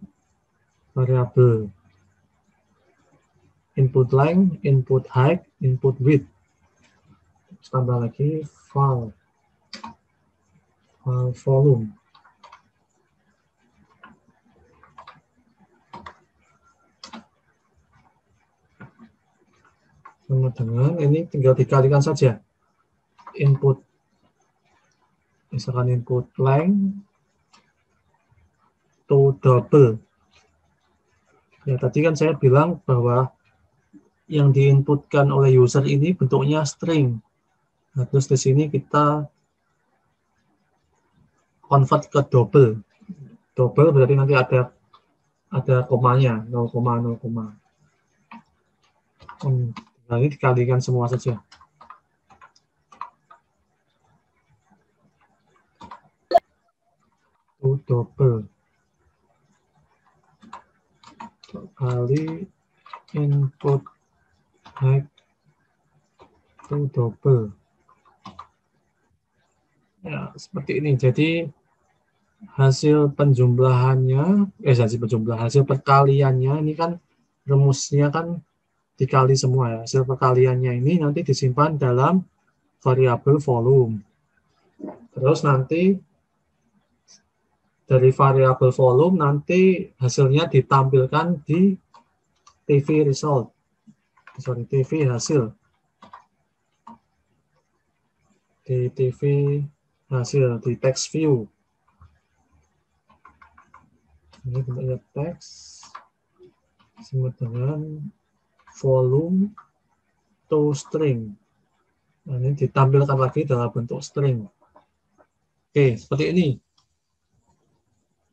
variabel input length, input height, input width. Tambah lagi file volume. Sama dengan ini tinggal dikalikan saja. Input, misalkan input length to double. Ya, tadi kan saya bilang bahwa yang diinputkan oleh user ini bentuknya string. Nah, terus di sini kita convert ke double. Double berarti nanti ada komanya 0,0. Nah, ini dikalikan semua saja. To double kali input height to double. Ya, seperti ini. Jadi hasil penjumlahannya, hasil perkaliannya ini kan rumusnya kan dikali semua ya. Hasil perkaliannya ini nanti disimpan dalam variabel volume. Terus nanti dari variabel volume nanti hasilnya ditampilkan di TV result. TV hasil. Di TV hasil, di text view. Ini bentuknya teks sama dengan volume to string. Nah, ini ditampilkan lagi dalam bentuk string. Oke, seperti ini.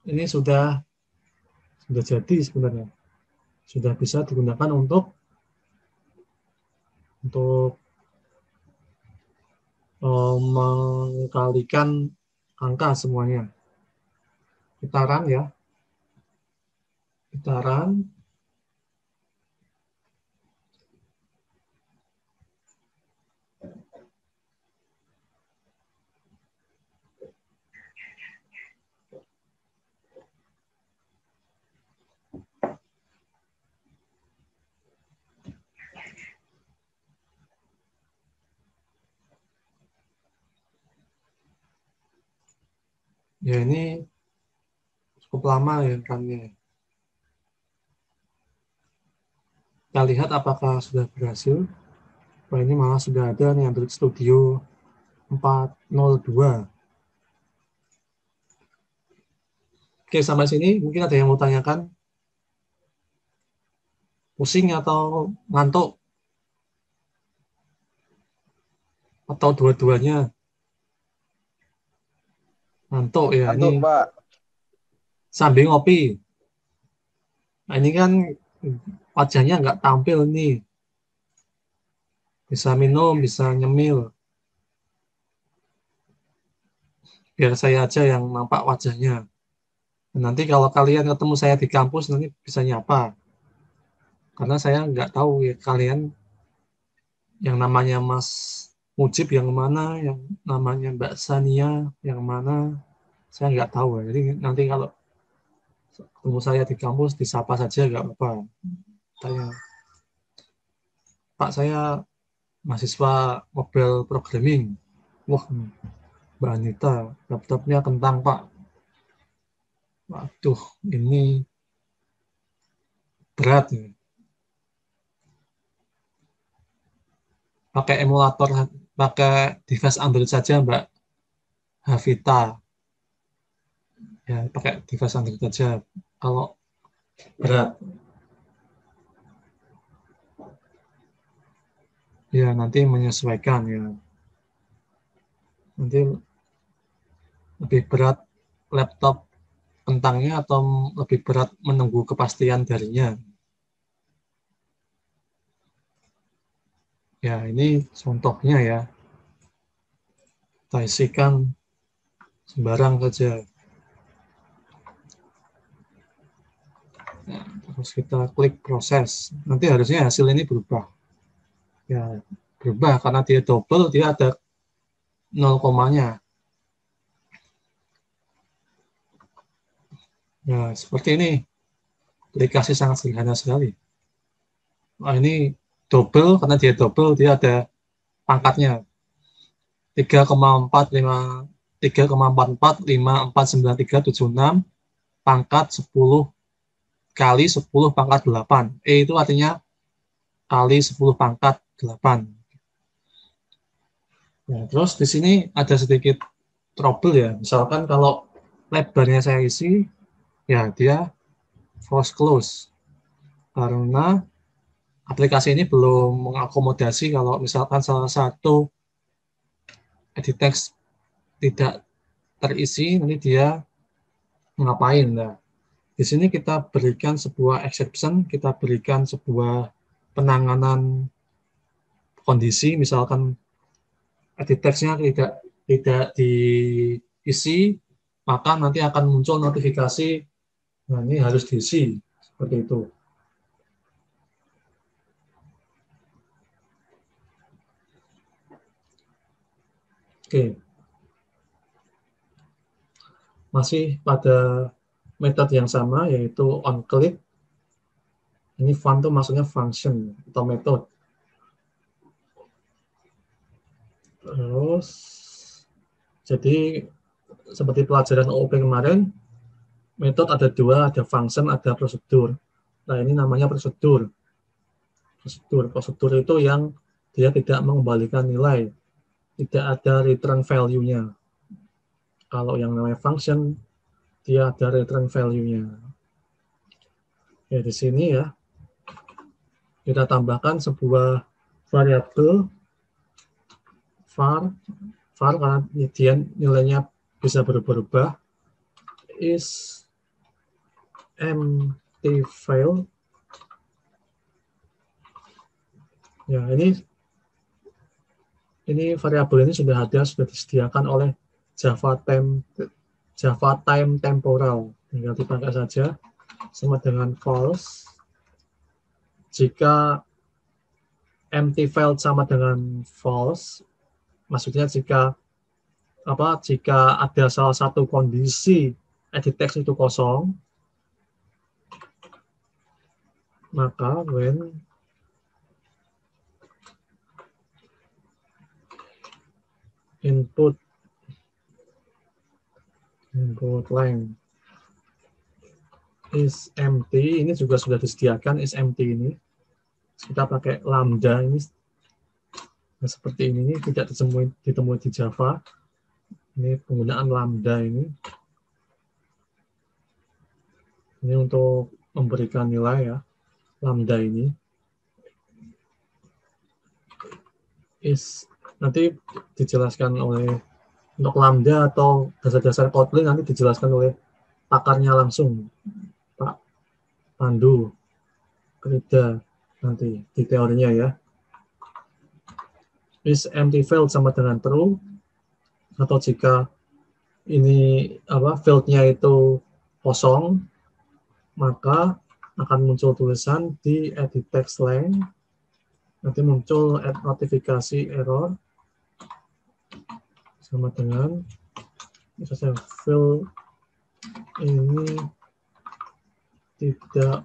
Ini sudah jadi sebenarnya. Sudah bisa digunakan untuk mengkalikan angka semuanya. Kita run ya. Kita run. Ya, ini cukup lama ya runnya. Kita lihat apakah sudah berhasil. Wah, ini malah sudah ada nih Android Studio 4.02. Oke, sampai sini mungkin ada yang mau tanyakan? Pusing atau ngantuk? Atau dua-duanya? Ngantuk ya, Ngantuk, ini Pak. sambil ngopi. Nah, ini kan wajahnya nggak tampil nih. Bisa minum, bisa nyemil. Biar saya aja yang nampak wajahnya. Nanti kalau kalian ketemu saya di kampus, nanti bisa nyapa. Karena saya nggak tahu ya kalian yang namanya Mas Mujib yang mana, yang namanya Mbak Sania yang mana, saya nggak tahu ya. Jadi nanti kalau ketemu saya di kampus, disapa saja nggak apa-apa. Saya, Pak, saya mahasiswa mobile programming. Wah, Mbak Anita, laptopnya kentang, Pak. Waduh, ini berat ya. Pakai emulator, pakai device Android saja, Mbak Havita. Ya, pakai device Android saja. Kalau berat, ya nanti menyesuaikan ya. Nanti lebih berat laptop kentangnya atau lebih berat menunggu kepastian darinya. Ya, ini contohnya ya. Kita isikan sembarang saja. Nah, terus kita klik proses. Nanti harusnya hasil ini berubah. Ya, berubah karena dia double, dia ada 0 komanya. Ya, seperti ini. Aplikasi sangat sederhana sekali. Nah, ini double, karena dia double, dia ada pangkatnya. 3,4454549376 pangkat 10 kali 10 pangkat 8. Itu artinya kali 10 pangkat 8. Ya, terus di sini ada sedikit trouble ya. Misalkan kalau lebarnya saya isi, ya dia force close. Karena aplikasi ini belum mengakomodasi kalau misalkan salah satu edit text tidak terisi, nanti dia ngapain. Nah, di sini kita berikan sebuah exception, kita berikan sebuah penanganan kondisi, misalkan edit text-nya tidak diisi, maka nanti akan muncul notifikasi, nah ini harus diisi, seperti itu. Oke. Masih pada metode yang sama, yaitu onClick. Ini fun itu maksudnya function atau metode. Terus, jadi seperti pelajaran OOP kemarin, metode ada dua, ada function, ada prosedur. Nah, ini namanya prosedur. Prosedur itu yang dia tidak mengembalikan nilai, tidak ada return value-nya. Kalau yang namanya function, dia ada return value-nya. Ya, di sini ya, kita tambahkan sebuah variabel var karena dia nilainya bisa berubah-ubah, is empty file. Ya, ini variabel ini sudah disediakan oleh Java Time Temporal. Tinggal dipakai saja sama dengan false. Jika empty file sama dengan false, maksudnya jika ada salah satu kondisi edit text itu kosong, maka when input length is empty, ini juga sudah disediakan is empty ini. Kita pakai lambda ini. Nah, seperti ini tidak ditemui di Java. Ini penggunaan lambda ini. Ini untuk memberikan nilai ya. Lambda ini nanti dijelaskan oleh Untuk lambda atau dasar-dasar Kotlin nanti dijelaskan oleh pakarnya langsung, Pak Pandu Krida nanti di teorinya ya. Is empty field sama dengan true, atau jika ini fieldnya itu kosong, maka akan muncul tulisan di edit text length, nanti muncul add notifikasi error sama dengan misalnya field ini tidak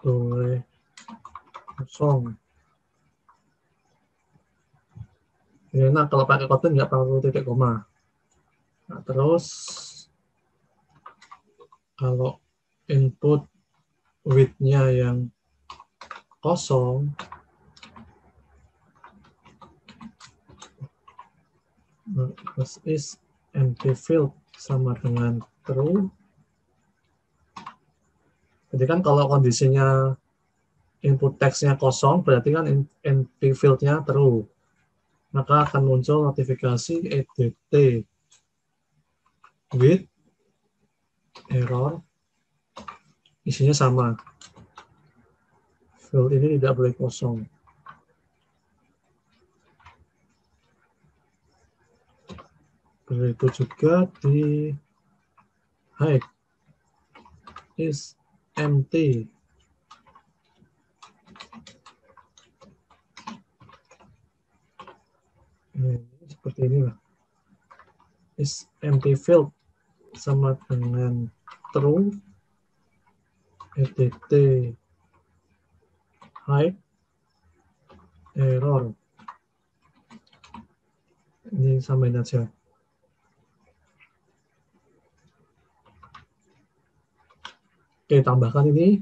boleh kosong. Nah, kalau pakai Kotlin nggak perlu titik koma. Nah, terus kalau input width-nya yang kosong, this is empty field sama dengan true. Jadi kan kalau kondisinya input text-nya kosong, berarti kan empty field-nya true. Maka akan muncul notifikasi edt with error, isinya sama. Field ini tidak boleh kosong. Begitu juga di height is empty. Seperti inilah. Is empty field sama dengan true, edt height error. Ini samain aja. Oke, tambahkan ini.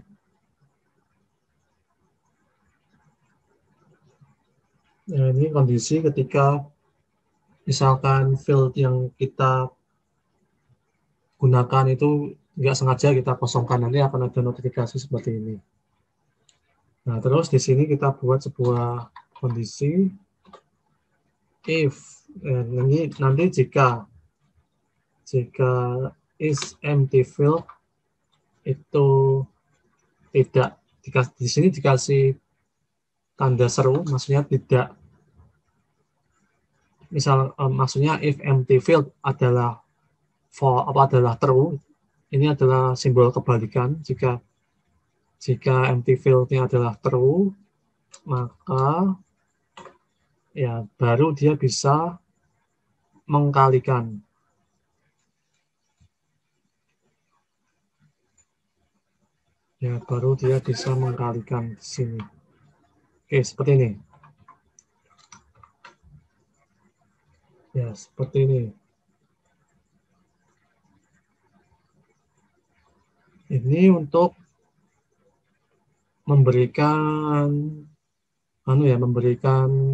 Nah, ini kondisi ketika misalkan field yang kita gunakan itu nggak sengaja kita kosongkan, nanti akan ada notifikasi seperti ini. Nah, terus di sini kita buat sebuah kondisi if nanti jika is empty field itu tidak di sini dikasih tanda seru, maksudnya tidak, misal maksudnya if empty field adalah true, ini adalah simbol kebalikan. Jika empty field-nya adalah true, maka ya baru dia bisa mengkalikan. Ya, baru dia bisa mengkalikan di sini. Oke, seperti ini. Ya, seperti ini. Ini untuk memberikan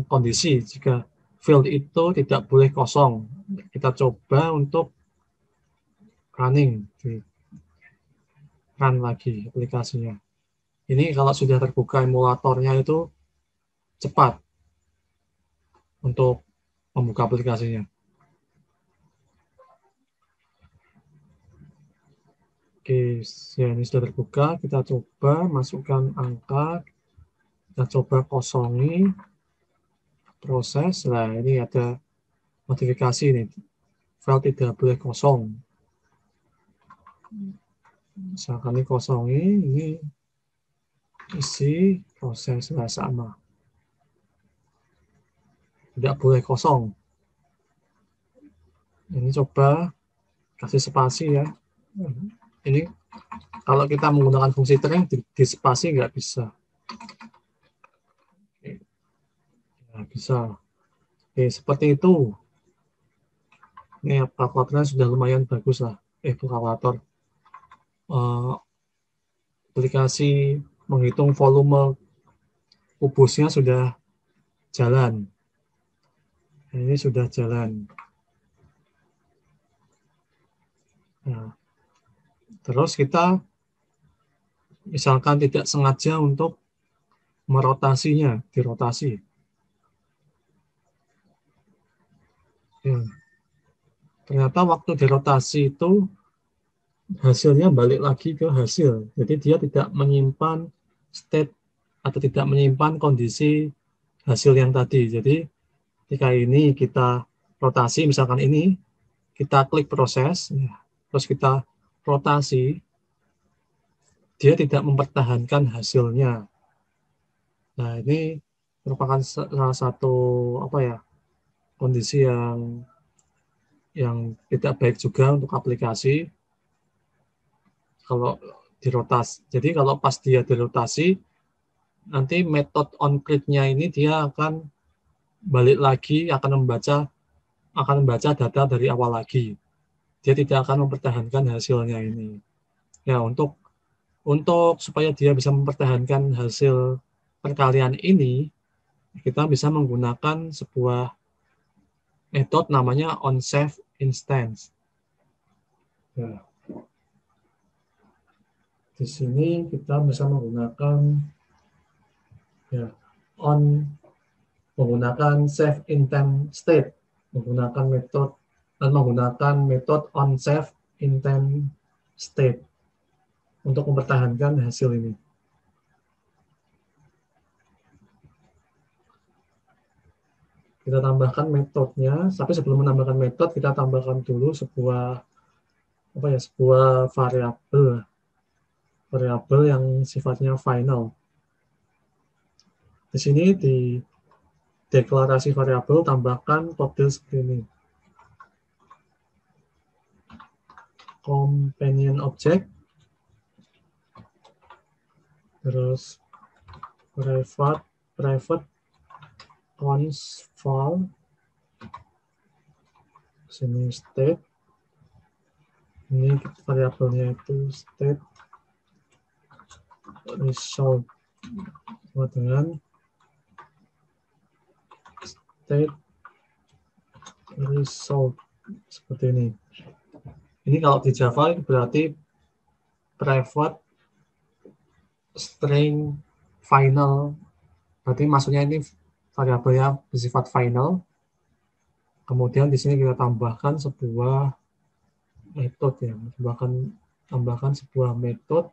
kondisi jika field itu tidak boleh kosong. Kita coba untuk running, run lagi aplikasinya. Ini kalau sudah terbuka emulatornya itu cepat untuk membuka aplikasinya. Oke, ya ini sudah terbuka. Kita coba masukkan angka. Kita coba kosongi proses. Nah, ini ada notifikasi ini. File tidak boleh kosong. Misalkan ini kosongi, ini isi proses sama. Tidak boleh kosong. Ini coba kasih spasi ya. Ini kalau kita menggunakan fungsi string di spasi nggak bisa. Nggak bisa. Oke, seperti itu. Ini kalkulatornya sudah lumayan bagus lah. Kalkulator. Aplikasi menghitung volume kubusnya sudah jalan. Ini sudah jalan. Nah, terus kita misalkan tidak sengaja untuk merotasinya, dirotasi. Ya. Ternyata waktu dirotasi itu hasilnya balik lagi ke hasil. Jadi dia tidak menyimpan state atau tidak menyimpan kondisi hasil yang tadi. Jadi ketika ini kita rotasi, misalkan ini kita klik proses, ya, terus kita rotasi, dia tidak mempertahankan hasilnya. Nah, ini merupakan salah satu kondisi yang tidak baik juga untuk aplikasi kalau dirotasi. Jadi kalau pas dia dirotasi, nanti metode on-click-nya ini dia akan balik lagi, akan membaca data dari awal lagi. Dia tidak akan mempertahankan hasilnya ini. Ya, untuk supaya dia bisa mempertahankan hasil perkalian ini, kita bisa menggunakan sebuah metode namanya onSave instance. Ya. Di sini kita bisa menggunakan menggunakan save intent state, menggunakan metode onSave intent state untuk mempertahankan hasil ini. Kita tambahkan metodenya, tapi sebelum menambahkan metode, kita tambahkan dulu sebuah variabel yang sifatnya final. Di sini di deklarasi variabel tambahkan toggle seperti ini. Companion object, terus private cons file, sini state, ini variabelnya itu state result sama dengan state result seperti ini. Ini kalau di Java berarti private string final, berarti maksudnya ini variabelnya bersifat final. Kemudian di sini kita tambahkan sebuah metode, ya, tambahkan sebuah metode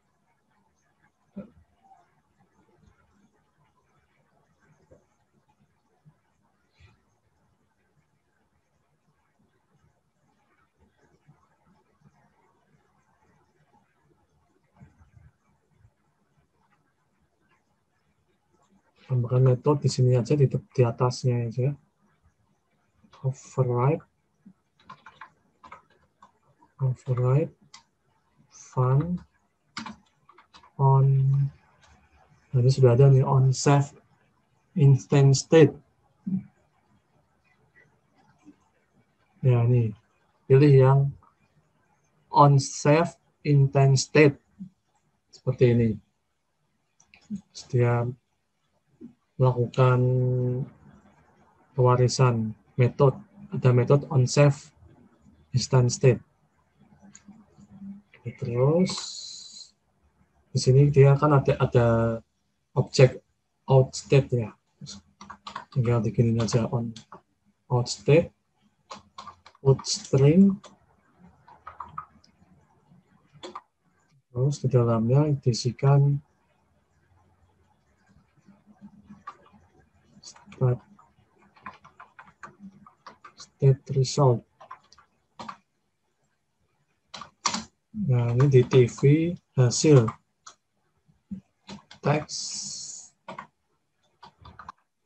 di sini aja, di atasnya aja. Override fun on, nah ini sudah ada nih, on save instance state. Ya, ini pilih yang on save instance state seperti ini. Dia melakukan pewarisan metode, ada metode on save instance state. Terus di sini dia kan ada objek out state, ya, tinggal diginin aja on out state put string, terus di dalamnya diisikan state result. Nah, ini di TV hasil text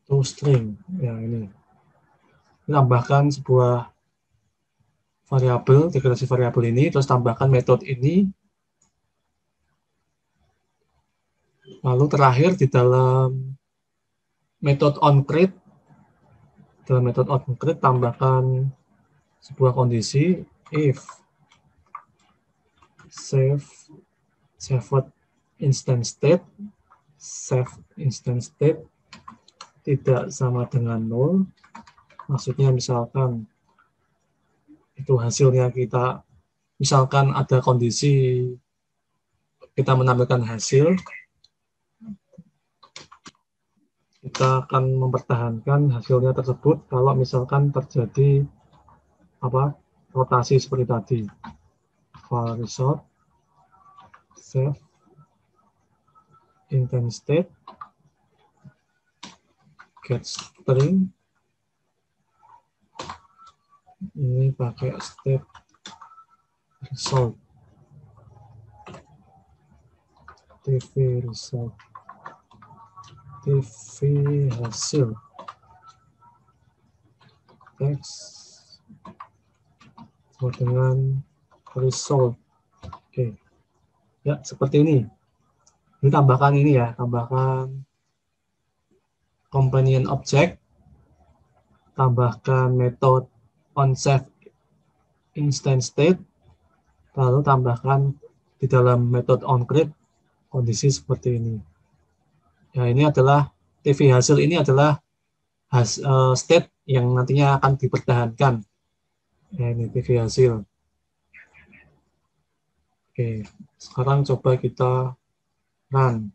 to string. Ya, ini tambahkan sebuah variabel, deklarasi variabel ini, terus tambahkan metode ini. Lalu terakhir di dalam metode onCreate, tambahkan sebuah kondisi if save instance state tidak sama dengan 0, maksudnya misalkan itu hasilnya misalkan ada kondisi kita menampilkan hasil, kita akan mempertahankan hasilnya tersebut kalau misalkan terjadi rotasi seperti tadi. File result, save, intent state, get string. Ini pakai state result, TV result, TV hasil, text dengan result. Oke, ya seperti ini. Ini tambahkan ini ya, tambahkan companion object, tambahkan metode onSave instance state, lalu tambahkan di dalam metode onCreate kondisi seperti ini. Ya, ini adalah TV hasil, ini adalah state yang nantinya akan dipertahankan. Ya, ini TV hasil. Oke, sekarang coba kita run.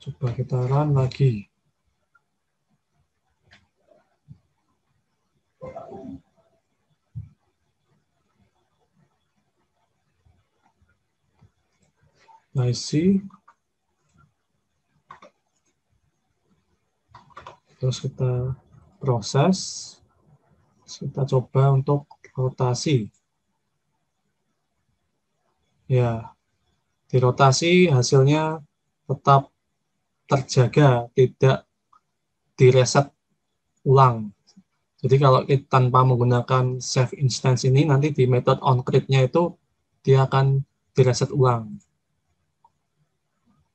Coba kita run lagi. IC, terus kita proses, kita coba untuk rotasi. Ya, di rotasi hasilnya tetap terjaga, tidak direset ulang. Jadi kalau kita tanpa menggunakan save instance ini, nanti di metode onCreate-nya itu dia akan direset ulang.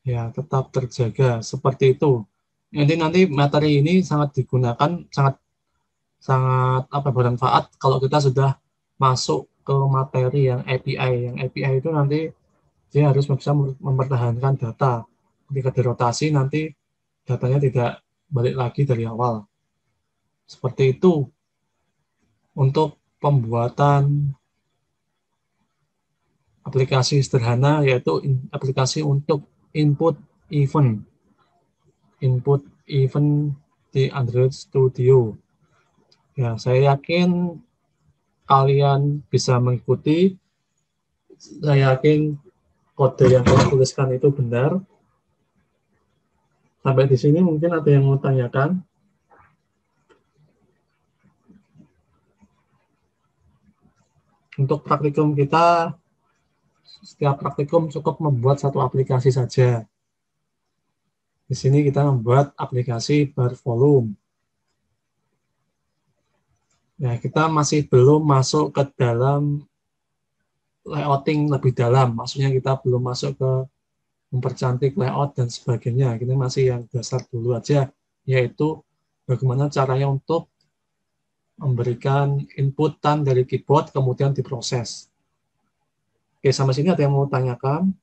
Ya, tetap terjaga seperti itu. Nanti materi ini sangat digunakan, sangat bermanfaat kalau kita sudah masuk ke materi yang API. Yang API itu nanti dia harus bisa mempertahankan data. Ketika dirotasi nanti datanya tidak balik lagi dari awal. Seperti itu untuk pembuatan aplikasi sederhana, yaitu aplikasi untuk input event di Android Studio. Ya, saya yakin kalian bisa mengikuti. Saya yakin kode yang saya tuliskan itu benar. Sampai di sini mungkin ada yang mau tanyakan. Untuk praktikum kita, setiap praktikum cukup membuat satu aplikasi saja. Di sini kita membuat aplikasi bar volume. Nah, kita masih belum masuk ke dalam layouting lebih dalam. Maksudnya kita belum masuk ke mempercantik layout dan sebagainya. Kita masih yang dasar dulu aja, yaitu bagaimana caranya untuk memberikan inputan dari keyboard kemudian diproses. Oke, sampai sini ada yang mau tanyakan?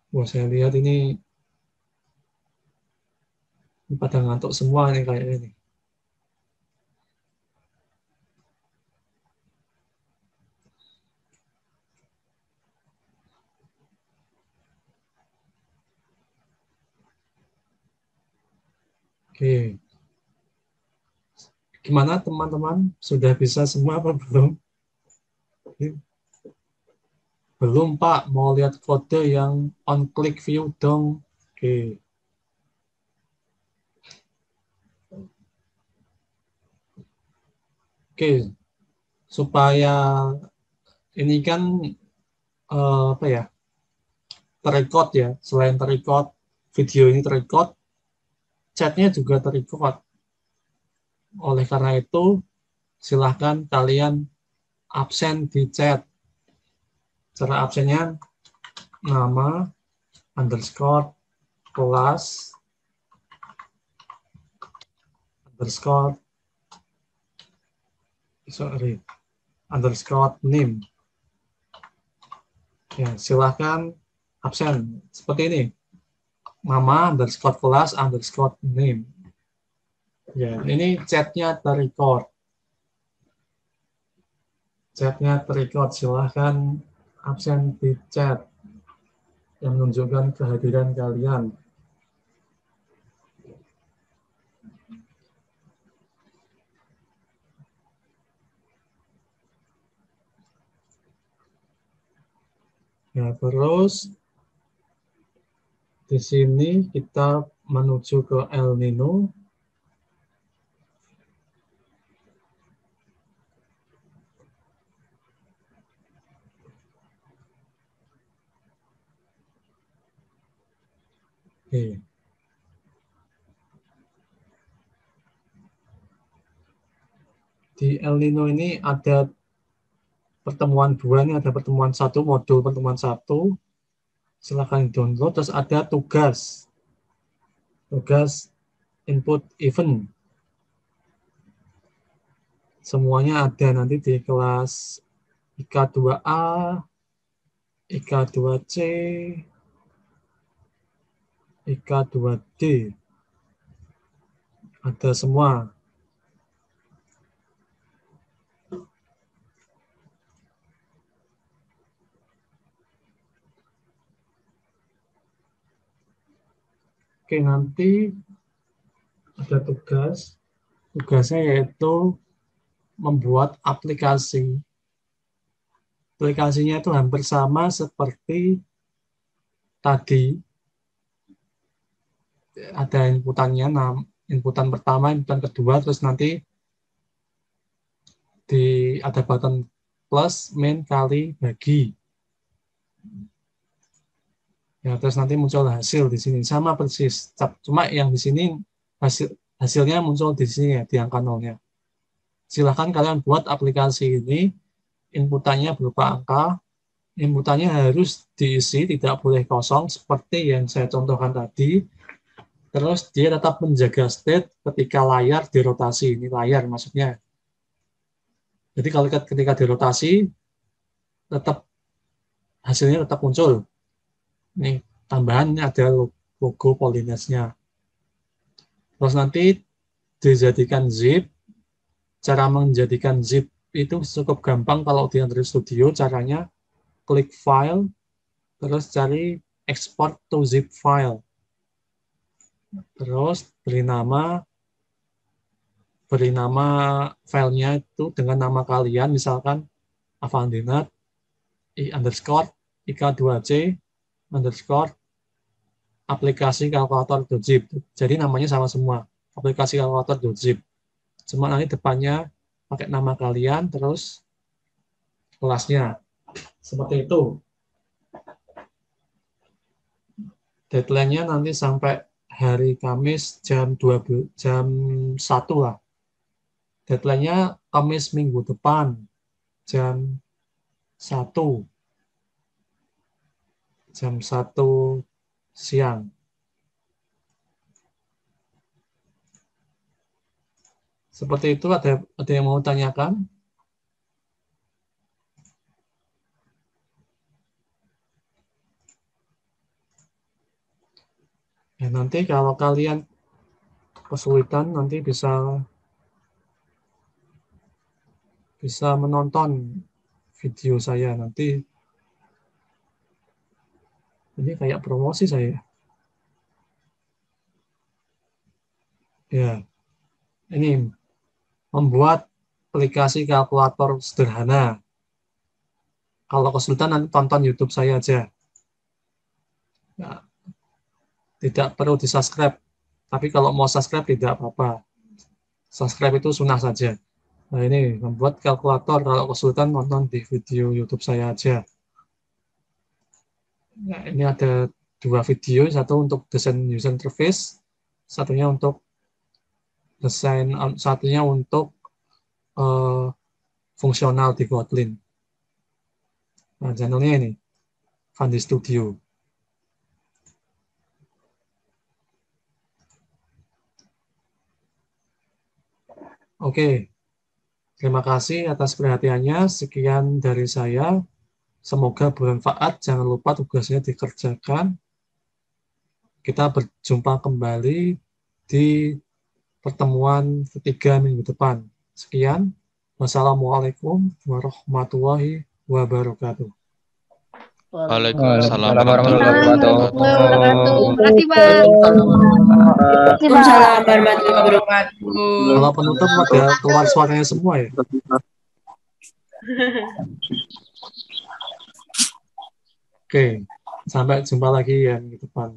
Wah, saya lihat ini pada ngantuk semua nih kayaknya nih. Oke. Gimana teman-teman? Sudah bisa semua apa belum? Belum, Pak. Mau lihat kode yang on click view dong. Oke. Oke. Supaya ini kan apa ya? Terrecord ya. Selain terrecord, video ini terrecord, chatnya juga terrecord. Oleh karena itu, silahkan kalian absen di chat. Cara absennya nama underscore kelas underscore name. Ya, silahkan absen seperti ini. Nama underscore kelas underscore name. Ya, ini chatnya terrecord. Chatnya terrecord. Silahkan absen di chat yang menunjukkan kehadiran kalian. Ya, terus di sini kita menuju ke El Nino. Oke. Di El Nino ini ada pertemuan dua, ini ada pertemuan satu, modul pertemuan satu. Silahkan download. Terus ada tugas input event. Semuanya ada nanti di kelas IK2A, IK2C, IK2D. Ada semua. Oke, nanti ada tugas. Tugasnya yaitu membuat aplikasi. Aplikasinya itu hampir sama seperti tadi. Ada inputannya, inputan pertama, inputan kedua, terus nanti ada button plus, min, kali, bagi. Ya, terus nanti muncul hasil di sini sama persis. Cuma yang di sini hasilnya muncul di sini ya, di angka nolnya. Silahkan kalian buat aplikasi ini, inputannya berupa angka, inputannya harus diisi, tidak boleh kosong seperti yang saya contohkan tadi. Terus dia tetap menjaga state ketika layar dirotasi. Ini layar maksudnya. Jadi kalau ketika dirotasi, tetap hasilnya tetap muncul. Ini tambahannya ada logo Polynes-nya. Terus nanti dijadikan zip. Cara menjadikan zip itu cukup gampang kalau di Android Studio. Caranya klik file, terus cari export to zip file. Terus beri nama filenya itu dengan nama kalian, misalkan Avandinat _ IK2C _ aplikasi kalkulator.zip. Jadi namanya sama semua, aplikasi kalkulator.zip. Cuma nanti depannya pakai nama kalian, terus kelasnya. Seperti itu. Deadline-nya nanti sampai hari Kamis jam 1 lah. Deadline-nya Kamis minggu depan jam 1. Jam 1 siang. Seperti itu, ada yang mau tanyakan? Ya, nanti kalau kalian kesulitan nanti bisa menonton video saya nanti. Ini kayak promosi saya. Ya, ini membuat aplikasi kalkulator sederhana. Kalau kesulitan nanti tonton YouTube saya aja. Ya, tidak perlu di-subscribe. Tapi kalau mau subscribe tidak apa-apa. Subscribe itu sunnah saja. Nah, ini membuat kalkulator. Kalau kesulitan nonton di video YouTube saya aja. Nah, ini ada 2 video, satu untuk desain user interface, satunya untuk fungsional di Kotlin. Nah, channelnya ini, Fandi Studio. Oke, terima kasih atas perhatiannya. Sekian dari saya. Semoga bermanfaat. Jangan lupa tugasnya dikerjakan. Kita berjumpa kembali di pertemuan ketiga minggu depan. Sekian. Wassalamualaikum warahmatullahi wabarakatuh. Waalaikumsalam warahmatullahi wabarakatuh. Terima kasih, Bang. Waalaikumsalam warahmatullahi wabarakatuh. Kalau penutup ada keluar suaranya semua ya. Oke, sampai jumpa lagi ya minggu depan.